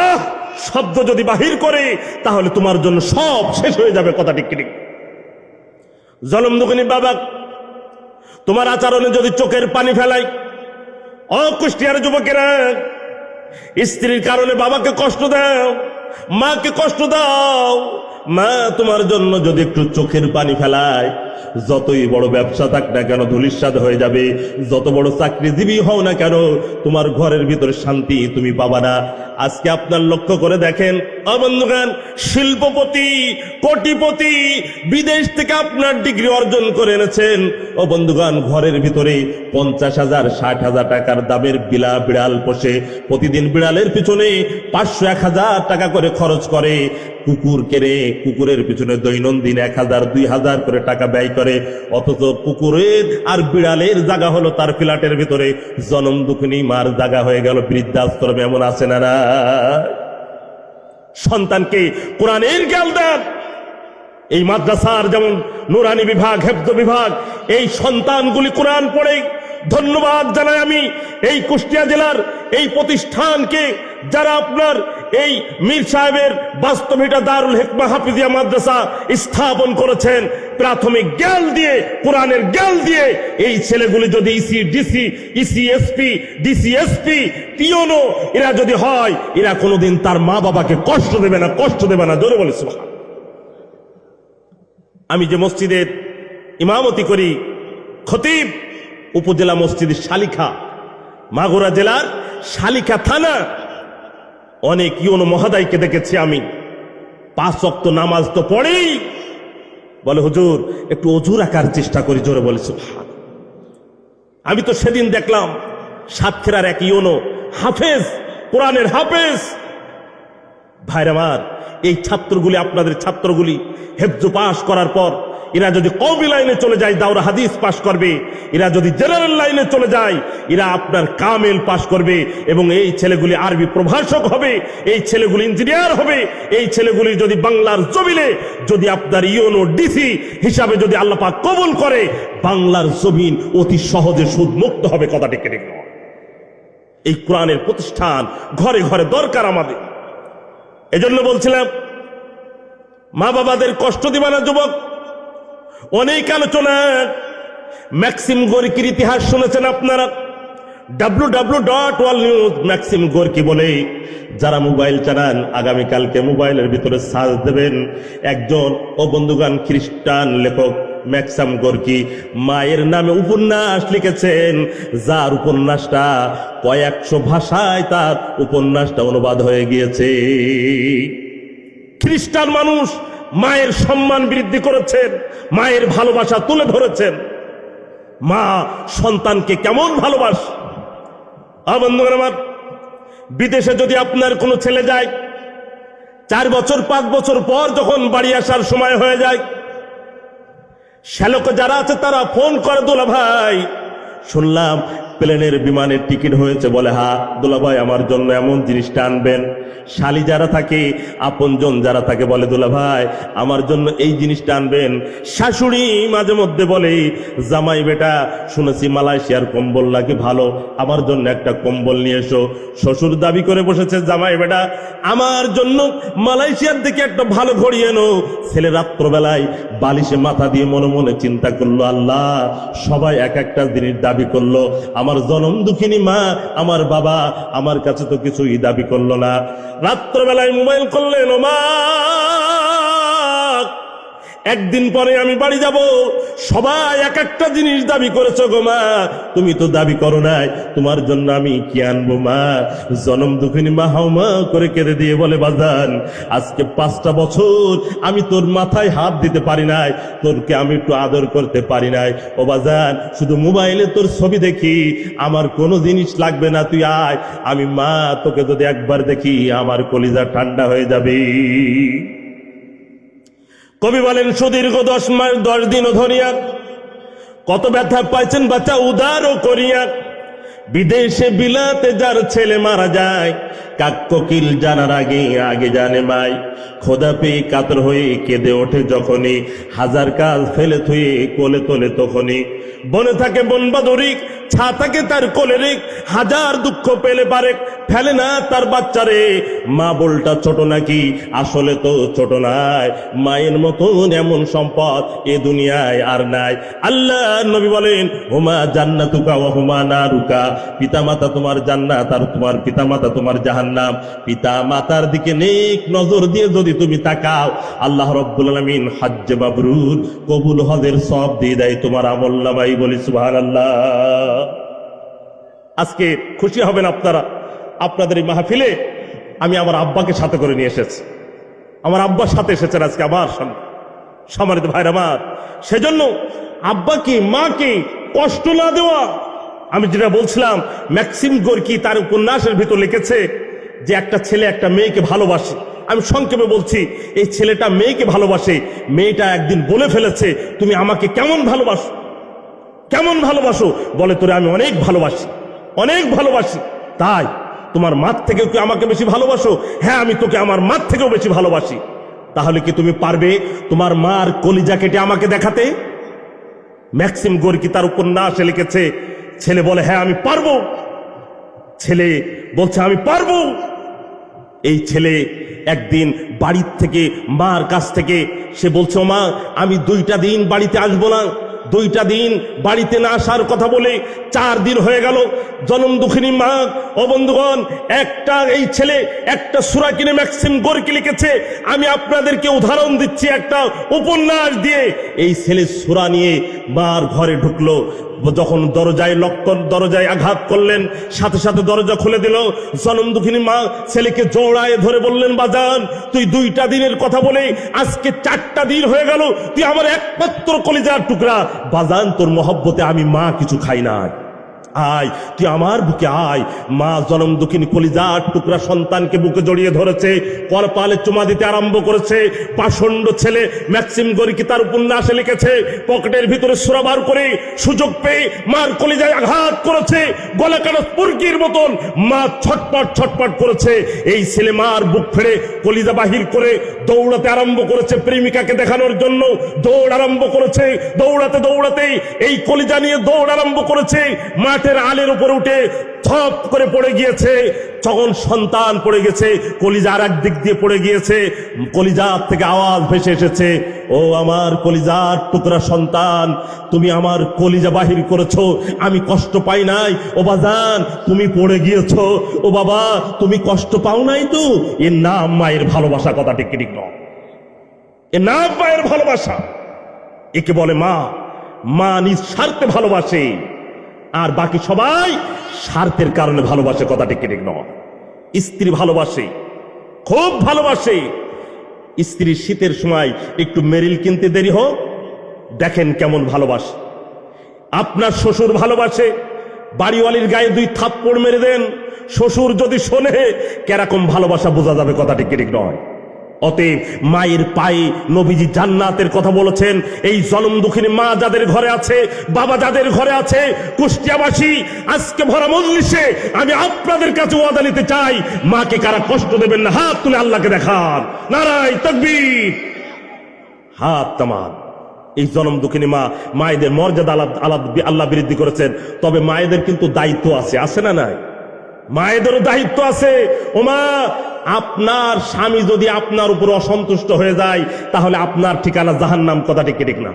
আহ শব্দ যদি বাহির করে, তাহলে তোমার জন্য সব শেষ হয়ে যাবে। কথা ঠিক ঠিক। জনম দুঃখিনী বাবা, তোমার আচরণে যদি চোখের পানি ফেলাই, কুষ্টিয়ার যুবকেরা, স্ত্রীর কারণে বাবাকে কষ্ট দাও, মাকে কষ্ট দাও, মা তোমার জন্য যদি একটু চোখের পানি ফেলায়, যতই বড় ব্যবসা থাক না কেন ধূলিসাৎ হয়ে যাবে। যত বড় চাকরিজীবী হও না কেন, তোমার ঘরের ভিতরে শান্তি তুমি পাবা না। আজকে আপনার লক্ষ্য করে দেখেন, বন্ধুগণ, শিল্পপতি, কোটিপতি, বিদেশ থেকে আপনার ডিগ্রি অর্জন করে এনেছেন, ও বন্ধুগণ, ঘরের ভিতরে 50,000 60,000 টাকার দামের বিড়াল পোষে, প্রতিদিন বিড়ালের পিছনে 500-1000 টাকা করে খরচ করে, কুকুর কেনে, কুকুরের পিছনে দৈনন্দিন 1000-2000 করে টাকা ব্যয় করে। অথচ কুকুরের আর বিড়ালের জায়গা হলো তার ফ্ল্যাটের ভিতরে, জনম দুঃখিনী মার জায়গা হয়ে গেল বৃদ্ধাশ্রমে। এমন আছে না? সন্তানকে কোরআনের জ্ঞান দেন। এই মাদ্রাসার যেমন নুরানি বিভাগ, হেফজ বিভাগ, এই সন্তানগুলি কোরআন পড়ে। ধন্যবাদ জানাই আমি এই কুষ্টিয়া জেলার এই প্রতিষ্ঠানকে, যারা আপনার এই মীর সাহেবের বাস্তবিটা দারুল হিকমা হাফিজিয়া মাদ্রাসা স্থাপন করেছেন। প্রাথমিক জ্ঞান দিয়ে, কোরআনের জ্ঞান দিয়ে এই ছেলেগুলি যদি ডিসিএসপি, পিওনো এরা যদি হয়, এরা কোনোদিন তার মা বাবাকে কষ্ট দেবে না, কষ্ট দেবে না। জোরে বলে সুবহান। আমি যে মসজিদের ইমামতি করি, খতিব, উপজেলা মসজিদ শালিখা, মাগুরা জেলার শালিখা থানা, অনেক ইউনো মহাদাইকে দেখেছি আমি, 5 ওয়াক্ত নামাজ তো পড়েই, বলে হুজুর একটু অজু রাখার চেষ্টা করি। জোরে বলে সুবহান। আমি তো সেদিন দেখলাম সাতক্ষীরার এক ইউনো হাফেজ, কোরআনের হাফেজ। ভাইরা আমার, এই ছাত্রগুলি, আপনাদের ছাত্রগুলি হেফজ পাশ করার পর এরা যদি কওমি লাইনে চলে যায় দাওরা হাদিস পাশ করবে, এরা যদি জেনারেল লাইনে চলে যায় এরা আপনার কামেল পাশ করবে, এবং এই ছেলেগুলি আরবি প্রভাষক হবে, এই ছেলেগুলি ইঞ্জিনিয়ার হবে, এই ছেলেগুলি যদি বাংলার জমিনে যদি আপনার ইউনো ডিসি হিসাবে যদি আল্লাহ পাক কবুল করে, বাংলার জমিন অতি সহজে সুদ মুক্ত হবে। কথাটি কেটে গেল। এই কোরআনের প্রতিষ্ঠান ঘরে ঘরে দরকার আমাদের। এজন্য বলছিলাম, মা বাবাদের কষ্ট দিবা না যুবক। অনেক আলোচনা, ম্যাক্সিম গোর্কির ইতিহাস শুনেছেন আপনারা। www.worldnews ম্যাক্সিম গোর্কি বলে, যারা মোবাইল চালান আগামীকালকে মোবাইলের ভিতরে সার্চ দেবেন, একজন ও বন্ধুগান খ্রিস্টান লেখক ম্যাক্সিম গোর্কি মায়ের নামে উপন্যাস লিখেছেন, যার উপন্যাসটা কয়েকশো ভাষায় তার উপন্যাসটা অনুবাদ হয়ে গিয়েছে। খ্রিস্টান মানুষ মায়ের সম্মান বৃদ্ধি করেছেন, মায়ের ভালোবাসা তুলে ধরেছেন। মা সন্তানকে কেমন ভালোবাস। বন্ধুগণ আমার, বিদেশে যদি আপনার কোনো ছেলে যায়, 4 বছর 5 বছর পর যখন বাড়ি আসার সময় হয়ে যায়, শ্যালক যারা আছে তারা ফোন করে, দুলা ভাই শুনলাম প্লেনের বিমানের টিকিট হয়েছে। বলে, হ্যাঁ দুলা ভাই আমার জন্য এমন জিনিসটা আনবেন। শালি যারা থাকে, আপনজন যারা থাকে, বলে দুলা ভাই আমার জন্য এই জিনিসটা আনবেন। শাশুড়ি মাঝে মধ্যে বলে, জামাই বেটা শুনেছি মালয়েশিয়ার কম্বল নাকি ভালো, আমার জন্য একটা কম্বল নিয়ে এসো। শ্বশুর দাবি করে বসেছে, জামাই বেটা আমার জন্য মালয়েশিয়ার দিকে একটা ভালো ঘড়ি এনো। ছেলে রাত্রবেলায় বালিশে মাথা দিয়ে মনে মনে চিন্তা করলো, আল্লাহ সবাই এক একটা জিনিস দাবি করলো, আমার জনম দুঃখিনী মা আমার বাবা আমার কাছে তো কিছুই দাবি করলো না। রাত্রবেলায় মোবাইল করলেন, ও মা একদিন পরে আমি বাড়ি যাব, সবাই এক একটা জিনিস দাবি করেছো গো মা, তুমি তো দাবি করো নাই, তোমার জন্য আমি কি আনবো মা? জনম দুঃখিনী মা হাউমা করে কেঁদে দিয়ে বলে, বাজান আজকে 5টা বছর আমি তোর মাথায় হাত দিতে পারি নাই, তোরকে আমি একটু আদর করতে পারি নাই। ও বাজান শুধু মোবাইলে তোর ছবি দেখি, আমার কোনো জিনিস লাগবে না, তুই আয়, আমি মা তোকে যদি একবার দেখি আমার কলিজা ঠান্ডা হয়ে যাবে। কবি বলেন, সুদীর্ঘ 10 মাস 10 দিনও ধরিয়া কত ব্যথা পাইছেন বাচ্চা উদারও করিয়া। বিদেশে বিলাতে যার ছেলে মারা যায়, কাক কোকিল জানার আগে আগে জানে মাই। খোদা পেয়ে কাতর হয়ে কেঁদে ওঠে যখনই, হাজার কাজ ফেলে থুয়ে কোলে তোলে তখনই। বনে থাকে বনবাদরিক, ছা থাকে তার কোলেরিক, হাজার দুঃখ পেলে পারে ফেলে না তার বাচ্চারে। মা বলটা ছোট নাকি? আসলে তো ছোট নাই, মায়ের মতন এমন সম্পদ এ দুনিয়ায় আর নাই। আল্লাহ নবী বলেন, হুমা জান্নাতুকা ওয়া হুমা নারুকা, পিতা মাতা তোমার জান্নাত আর তোমার পিতা মাতা তোমার জাহান্নাম। পিতা মাতার দিকে নেক নজর দিয়ে যদি তুমি তাকাও, আল্লাহ রাব্বুল আলামিন হজ্জে মাবরুর কবুল হজের সওয়াব দিয়ে দেয় তোমার আমলনামায়। বলি সুবহানাল্লাহ। আজকে খুশি হবেন আপনারা, আপনাদের এই মাহফিলে আমি আমার আব্বাকে সাথে করে নিয়ে এসেছি। আমার আব্বার সাথে এসেছেন আজকে আমার সামনে, সম্মানিত ভাইরা আমার। সেজন্য আব্বাকে মাকে কষ্ট না দেওয়া। আমি যেটা বলছিলাম, ম্যাক্সিম গোর্কি তার উপন্যাসের ভিতর লিখেছে যে একটা ছেলে একটা মেয়েকে ভালোবাসে। আমি সংক্ষেপে বলছি, এই ছেলেটা মেয়েকে ভালোবাসে, মেয়েটা একদিন বলে ফেলেছে, তুমি আমাকে কেমন ভালোবাসো, কেমন ভালোবাসো? বলে, তোরে আমি অনেক ভালোবাসি, অনেক ভালোবাসি। তাই তোমার মার থেকেও কি আমাকে বেশি ভালোবাসো? হ্যাঁ, আমি তোকে আমার মার থেকেও বেশি ভালোবাসি। তাহলে কি তুমি পারবে তোমার মার কলিজা কেটে আমাকে দেখাতে? ম্যাক্সিম গোর্কি তার উপন্যাসে লিখেছে, ছেলে বলে, হ্যাঁ আমি পারবো। ছেলে বলছে, আমি পারবো। এই ছেলে একদিন বাড়ির থেকে, মার কাছ থেকে সে বলছে, ও মা আমি 2টা দিন বাড়িতে আসবো না। 2টা দিন বাড়িতে না আসার কথা বলে 4 দিন হয়ে গেল। জনম দুঃখিনী মা ও বন্ধুগণ, এই ছেলে একটা সূরা কিনে ম্যাক্সিম গোর্কি লিখেছে। আমি আপনাদেরকে উদাহরণ দিচ্ছি একটা উপন্যাস দিয়ে। এই ছেলে সূরা নিয়ে মার ঘরে ঢুকলো, যখন দরজায় আঘাত করলেন, সাথে সাথে দরজা খুলে দিল। জনম দুঃখিনী মা ছেলেকে জড়ায় ধরে বললেন, বাজান তুই 2টা দিনের কথা বলে আজকে 4টা দিন হয়ে গেল, তুই আমার একমাত্র কলিজার টুকরা। বাজান তোর মহব্বতে আমি মা কিছু খাই না। আয়, তুই আমার বুকে আয়। মা জনম দুঃখিনী কলিজার টুকরা সন্তানকে বুকে জড়িয়ে ধরেছে, কলপালে চুমা দিতে আরম্ভ করেছে। পাষণ্ড ছেলে ম্যাক্সিম গরিকি তার উপন্যাসে লিখেছে, পকেটের ভিতরে সূরা বার করে সুযোগ পেয়ে মার কলিজায় আঘাত করেছে, গলা কাটা মুরগির মতন মা ছটপট ছটপট করেছে। এই ছেলে মার বুক ফেড়ে কলিজা বাহির করে দৌড়াতে আরম্ভ করেছে, প্রেমিকাকে দেখানোর জন্য দৌড় আরম্ভ করেছে। দৌড়াতে দৌড়াতে এই কলিজা নিয়ে দৌড় আরম্ভ করেছে। মাঠের আলের উপরে উঠে থপ করে পড়ে গিয়েছে। যখন সন্তান পড়ে গেছে, কলিজা আর এক দিক দিয়ে পড়ে গিয়েছে। কলিজার থেকে আওয়াজ ভেসে এসেছে, ও আমার কলিজার টুকরা সন্তান, তুমি আমার কলিজা বাহির করেছো, আমি কষ্ট পাই নাই। ও বাজান, তুমি পড়ে গিয়েছো। ও বাবা, তুমি কষ্ট পাও নাই তো? এর নাম মায়ের ভালোবাসা। কথা ঠিক ঠিক নয়, এর নাম মায়ের ভালোবাসা। একে বলে মা। মা নিঃস্বার্থে ভালোবাসে, আর বাকি সবাই স্বার্থের কারণে ভালোবাসে। কথা ঠিক ঠিক নয়। স্ত্রী ভালোবাসে, খুব ভালোবাসে। স্ত্রীর শীতের সময় একটু মেরিল কিনতে দেরি হোক, দেখেন কেমন ভালোবাসে। আপনার শ্বশুর ভালোবাসে, বাড়িওয়ালির গায়ে 2 থাপ্পড় মেরে দেন, শ্বশুর যদি শোনে কেরকম ভালোবাসা বোঝা যাবে। কথা ঠিক ঠিক নয়। অতএব মায়ের পায়ে নবীজি জান্নাতের কথা বলেছেন। এই জনম দুঃখিনী মা যাদের ঘরে আছে, বাবা যাদের ঘরে আছে, কুষ্টিয়াবাসী, আজকে ভরা মজলিসে আমি আপনাদের কাছে ওয়াদা নিতে চাই, মাকে কারা কষ্ট দেবেন না, হাত তুলে আল্লাহকে দেখান। নারায়ে তাকবীর, হাত তামান। এই জনম দুঃখিনী মা, মায়েদের মর্যাদা আল্লাহ বৃদ্ধি করেছেন। তবে মায়েদের কিন্তু দায়িত্ব আছে, আছে না নাই? মায়েদেরও দায়িত্ব আছে। ও মা, আপনার স্বামী যদি আপনার উপর অসন্তুষ্ট হয়ে যায়, তাহলে আপনার ঠিকানা জাহান্নাম। কথা ঠিক ঠিক না?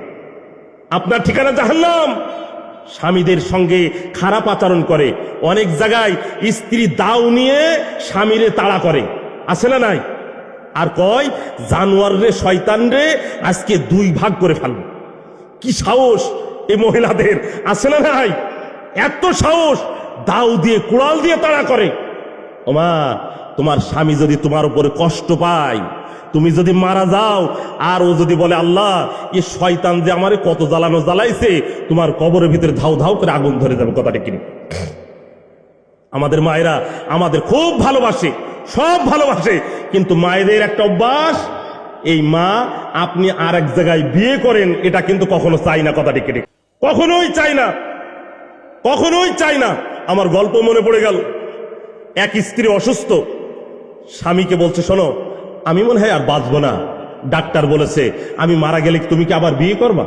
আপনার ঠিকানা জাহান্নাম। স্বামীদের সঙ্গে খারাপ আচরণ করে, অনেক জায়গায় স্ত্রী দাও নিয়ে স্বামীরে তাড়া করে, আছে না নাই? আর কয়, জানোয়ার রে, শয়তান রে, আজকে 2 ভাগ করে ফেলবো। কি সাহস এই মহিলাদের, আছে না নাই? এত সাহস, দাও দিয়ে কুড়াল দিয়ে তাড়া করে। ওমা, তোমার স্বামী যদি তোমার উপরে কষ্ট পায়, তুমি যদি মারা যাও, আর ও যদি বলে আল্লাহ, এ শয়তান যে আমারে কত জ্বালানো জ্বালাইছে, তোমার কবরের ভিতরে ধাউ ধাউ করে আগুন ধরে যাবে। কথাটা কিনে আমাদের মায়েরা আমাদের খুব ভালোবাসে, সব ভালোবাসে, কিন্তু মায়েদের একটা অভ্যাস, এই মা আপনি আর এক জায়গায় বিয়ে করেন, এটা কিন্তু কখনো চাই না। কথাটা কিনে কখনোই চাই না, কখনোই চাই না। আমার গল্প মনে পড়ে গেল। এক স্ত্রী অসুস্থ, স্বামীকে বলছে, শোনো, আমি মনে হয় আর বাঁচবো না, ডাক্তার বলেছে আমি মারা গেলে তুমি কি আবার বিয়ে করবা?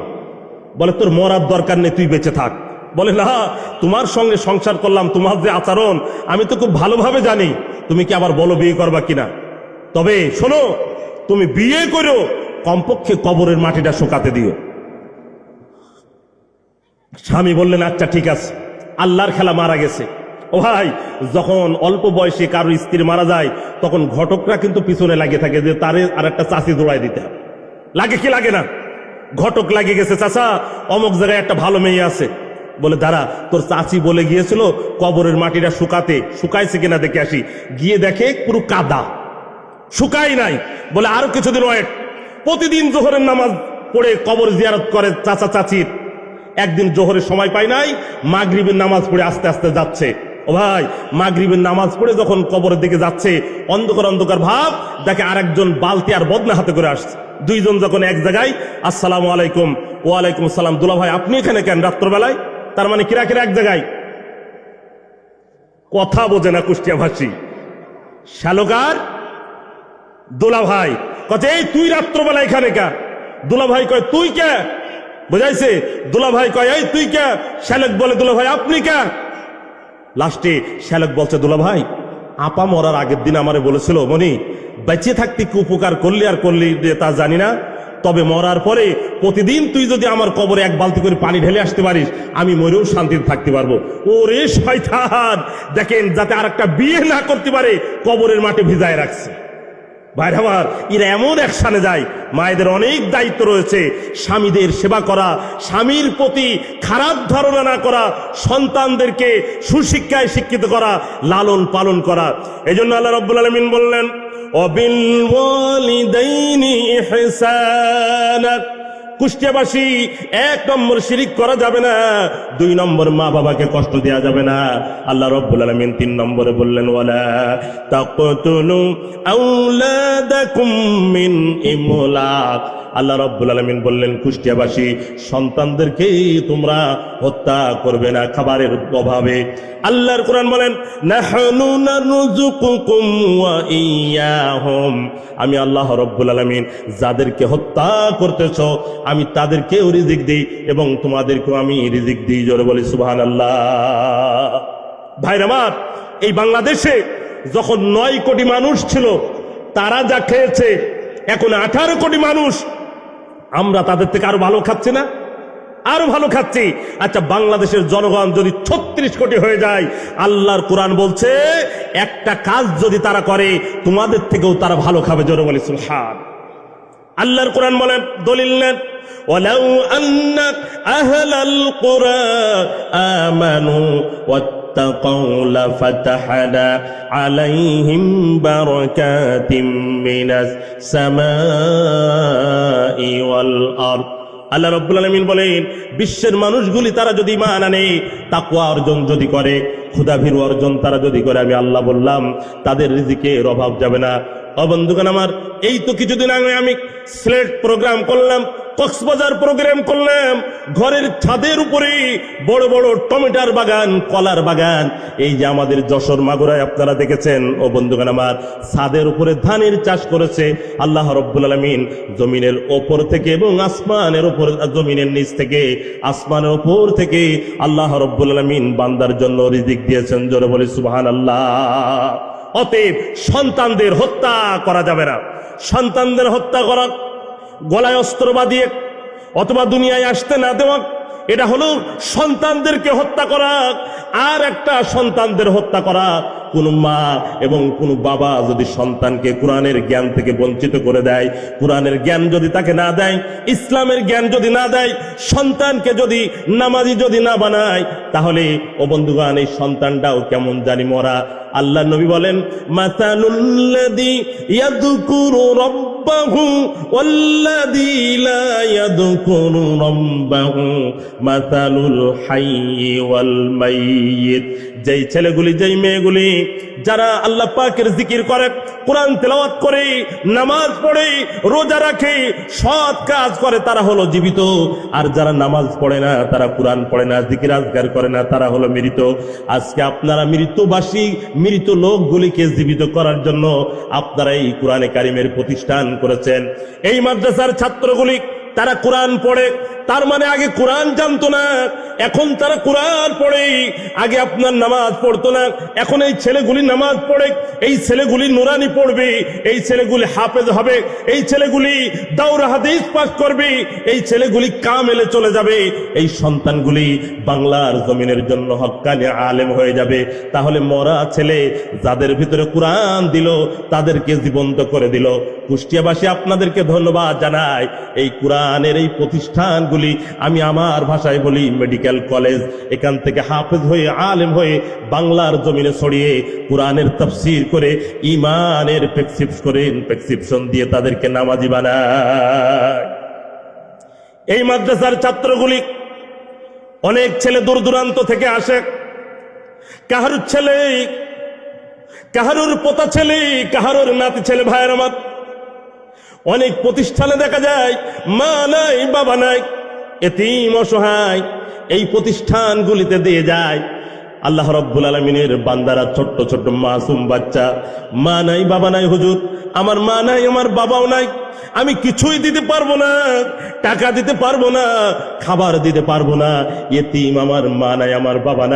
বলে, তোর মরার দরকার নেই, তুই বেঁচে থাক। বলে, না, তোমার সঙ্গে সংসার করলাম, তোমার যে আচরণ আমি তো খুব ভালোভাবে জানি, তুমি কি আবার বলো বিয়ে করবা কিনা। তবে শোনো, তুমি বিয়ে করো, কমপক্ষে কবরের মাটিটা শুকাতে দিও। স্বামী বললেন, আচ্ছা ঠিক আছে। আল্লাহর খেলা, মারা গেছে। ও ভাই, যখন অল্প বয়সে কারো স্ত্রী মারা যায়, তখন ঘটকরা কিন্তু পিছনে লাগিয়ে থাকে যে তারে আর একটা চাষি জোড়ায় দিতে হবে। লাগে কি লাগে না? ঘটক লাগিয়ে গেছে, চাচা অমুক জায়গায় একটা ভালো মেয়ে আছে। বলে, দাঁড়া, তোর চাচি বলে গিয়েছিল কবরের মাটিটা শুকাতে, শুকাইছে কিনা দেখে আসি। গিয়ে দেখে পুরো কাদা, শুকাই নাই। বলে, আরো কিছুদিন ওয়েট। প্রতিদিন জোহরের নামাজ পড়ে কবর জিয়ারত করে চাচা চাচির। একদিন জোহরের সময় পাই নাই, মাগরিবের নামাজ পড়ে আস্তে আস্তে যাচ্ছে। ও ভাই, মাগরিবের নামাজ পড়ে যখন কবরের দিকে যাচ্ছে, অন্ধকার অন্ধকার ভাব, দেখে আরেকজন বালতি আর বদনা হাতে করে আসছে। 2 জন যখন এক জায়গায়, আসসালামু আলাইকুম। ওয়ালাইকুম সালাম। দুলা ভাই, আপনি এখানে কেন রাত্রবেলায়? তার মানে কিরা কিরা এক জায়গায়। কথা বোঝে না কুষ্টিয়া ভাষী। শ্যালকার দুলা ভাই কচ্ছে, এই তুই রাত্রবেলা এখানে কে? দুলা ভাই কয়, তুই কে? বুঝাইছে? দুলা ভাই কয়, এই তুই কে? শ্যালক বলে, দুলা ভাই আপনি কে? লাস্টে শ্যালক বলছে, দুলা ভাই, আপা মরার আগের দিন আমারে বলেছিল, মনি, বেঁচে থাকতে কি উপকার করলি আর করলি তা জানি না, তবে মরার পরে প্রতিদিন তুই যদি আমার কবরে 1 বালতি করে পানি ঢেলে আসতে পারিস, আমি মরেও শান্তিতে থাকতে পারবো। ওরে শয়তান, দেখেন যাতে আর একটা বিয়ে না করতে পারে কবরের মাঠে ভিজায় রাখছে। ভাইরা আমার, এরা এমন অ্যাকশনে যায়। মায়েদের অনেক দায়িত্ব রয়েছে, স্বামীদের সেবা করা, স্বামীর প্রতি খারাপ ধারণা না করা, সন্তানদেরকে সুশিক্ষায় শিক্ষিত করা, লালন পালন করা। এজন্য আল্লাহ রাব্বুল আলামিন বললেন, ওয়াবিল ওয়ালিদাইনি ইহসানা, কুষ্টিয়াবাসী, 1 নম্বর শিরিক করা যাবে না, 2 নম্বর মা বাবাকে কষ্ট দেওয়া যাবে না। আল্লাহ রাব্বুল আলামিন 3 নম্বরে বললেন ওয়ালা তাকতুলু আওলাদাকুম মিন ইমলাক। আল্লাহ রাব্বুল আলামিন বললেন কুষ্টিয়াবাসী, সন্তানদেরকে তোমরা হত্যা করবে না খাবারের অভাবে। আল্লাহর কোরআন বলেন নাহনু নারযুকুকুম ওয়া ইয়াহুম, আমি আল্লাহ রাব্বুল আলামিন যাদেরকে হত্যা করতেছ আমি তাদেরকেও রিজিক দিই এবং তোমাদেরকেও আমি রিজিক দিই। জোরে বলি সুবহানাল্লাহ। ভাইরা আমার, এই বাংলাদেশে যখন 9 কোটি মানুষ ছিল তারা যা খেয়েছে, এখন 18 কোটি মানুষ, আমরা তাদের থেকে আরো ভালো খাচ্ছি না? আরো ভালো খাচ্ছি। আচ্ছা, বাংলাদেশের জনগণ যদি 36 কোটি হয়ে যায়, আল্লাহর কোরআন বলছে একটা কাজ যদি তারা করে তোমাদের থেকেও তারা ভালো খাবে। জোরে বলি সুবহান। আল্লাহর কোরআন বলেন, দলিল নেন, ওয়ালাউ আন্না আহলাল কুরা আমানু ওয়াত্তাকাউ লাফাতাহনা আলাইহিম বারাকাতিম মিনাস সামাই ওয়াল আরদ। আল্লাহ রাব্বুল আলামিন বলেন বিশ্বের মানুষগুলি তারা যদি ঈমান আনে, তাকওয়া অর্জন যদি করে, খোদাভীরু অর্জন তারা যদি করে, আমি আল্লাহ বললাম তাদের রিজিকের অভাব যাবে না। ও বন্ধুগণ আমার, এই তো কিছুদিন আগে আমি সিলেট প্রোগ্রাম করলাম, কক্সবাজার প্রোগ্রাম করলাম, ঘরের ছাদের উপরে বড় বড় টমেটোর বাগান, কলার বাগান। এই যে আমাদের যশোর মাগুরায় আপনারা দেখেছেন, ও বন্ধুগণ আমার, ছাদের উপরে ধানের চাষ করেছে আল্লাহ রাব্বুল আলামিন। জমিনের ওপর থেকে এবং আসমানের উপর, জমিনের নিচ থেকে আসমানের উপর থেকে আল্লাহ রাব্বুল আলামিন বান্দার জন্য রিজিক দিয়েছেন। জোরে বলি সুবহানাল্লাহ। অতএব সন্তানদের হত্যা করা যাবে না। সন্তানদের হত্যা করা, গলায় অস্ত্র বাঁধিয়ে অথবা দুনিয়ায় আসতে না দেওয়া, এটা হলো সন্তানদেরকে হত্যা করা। আর একটা সন্তানদের হত্যা করা, কোন মা এবং কোন বাবা যদি সন্তানকে কোরআনের জ্ঞান থেকে বঞ্চিত করে দেয়, কোরআনের জ্ঞান যদি তাকে না দেয়, ইসলামের জ্ঞান যদি না দেয়, সন্তানকে যদি নামাজি যদি না বানায়, তাহলে ও বন্ধুগণ এই সন্তানটাও কেমন জানি মরা। আল্লাহ নবী বলেন মাসালুল্লাযী ইয়াযকুরু রাব্বাহু ওয়াল্লাযী লা ইয়াযকুরু রাব্বাহু মাসালুল হাইয়্যি ওয়াল মাইয়্যিত। যেই ছেলেগুলি, যেই মেয়েগুলি যারা আল্লাহ পাকের জিকির করে, কোরআন তেলাওয়াত করে, নামাজ পড়ে, রোজা রাখে, সৎ কাজ করে, তারা হলো জীবিত। আর যারা নামাজ পড়ে না, তারা কোরআন পড়ে না, জিকির আজকার করে না, তারা হলো মৃত। আজকে আপনারা মৃতবাসী, মৃত লোকগুলিকে জীবিত করার জন্য আপনারা এই কোরআনে কারিমের প্রতিষ্ঠান করেছেন। এই মাদ্রাসার ছাত্রগুলি তারা কোরআন পড়ে, তার মানে আগে কোরআন জানতো না, এখন তারা কোরআন পড়ে। আগে আপনার নামাজ পড়তো না, এখন এই ছেলেগুলি নামাজ পড়ে, এই ছেলেগুলি নুরানি পড়বে, এই ছেলেগুলি হাফেজ হবে, এই ছেলেগুলি দাওরা হাদিস পাঠ করবে, এই ছেলেগুলি কামেলে চলে যাবে, এই সন্তানগুলি বাংলার জমিনের জন্য হক্কানি আলেম হয়ে যাবে। তাহলে মরা ছেলে যাদের ভিতরে কোরআন দিল তাদেরকে জীবন্ত করে দিল। কুষ্টিয়াবাসী আপনাদেরকে ধন্যবাদ জানাই। এই কোরআনের এই প্রতিষ্ঠানগুলি, আমি আমার ভাষায় বলি মেডিকেল কলেজ, এখান থেকে হাফেজ হয়ে আলেম হয়ে বাংলার জমিনে ছড়িয়ে কোরআনের তাফসীর করে ঈমানের প্রেসক্রিপশন দিয়ে তাদেরকে নামাজি বানায়। এই মাদ্রাসার ছাত্রগুলি অনেক ছেলে দূর দূরান্ত থেকে আসে, কাহারুর ছেলে, কাহারুর পোতা ছেলে, কাহারুর নাতি ছেলে। ভাইয়ের আমার, অনেক প্রতিষ্ঠানে দেখা যায় মা নাই, বাবা নাই, এতিম অসহায়, এই প্রতিষ্ঠানগুলিতে দিয়ে যায়। আল্লাহ রাব্বুল আলামিনের বান্দারা, ছোট্ট ছোট্ট মাসুম বাচ্চা, মা নাই, বাবা নাই, হুজুর আমার মা নাই, আমার বাবাও নাই, আমি কিছুই দিতে পারবো না, টাকা দিতে পারবো না, খাবার দিতে পারবো না, এতিম, আমার মা নাই, আমার বাবা নাই।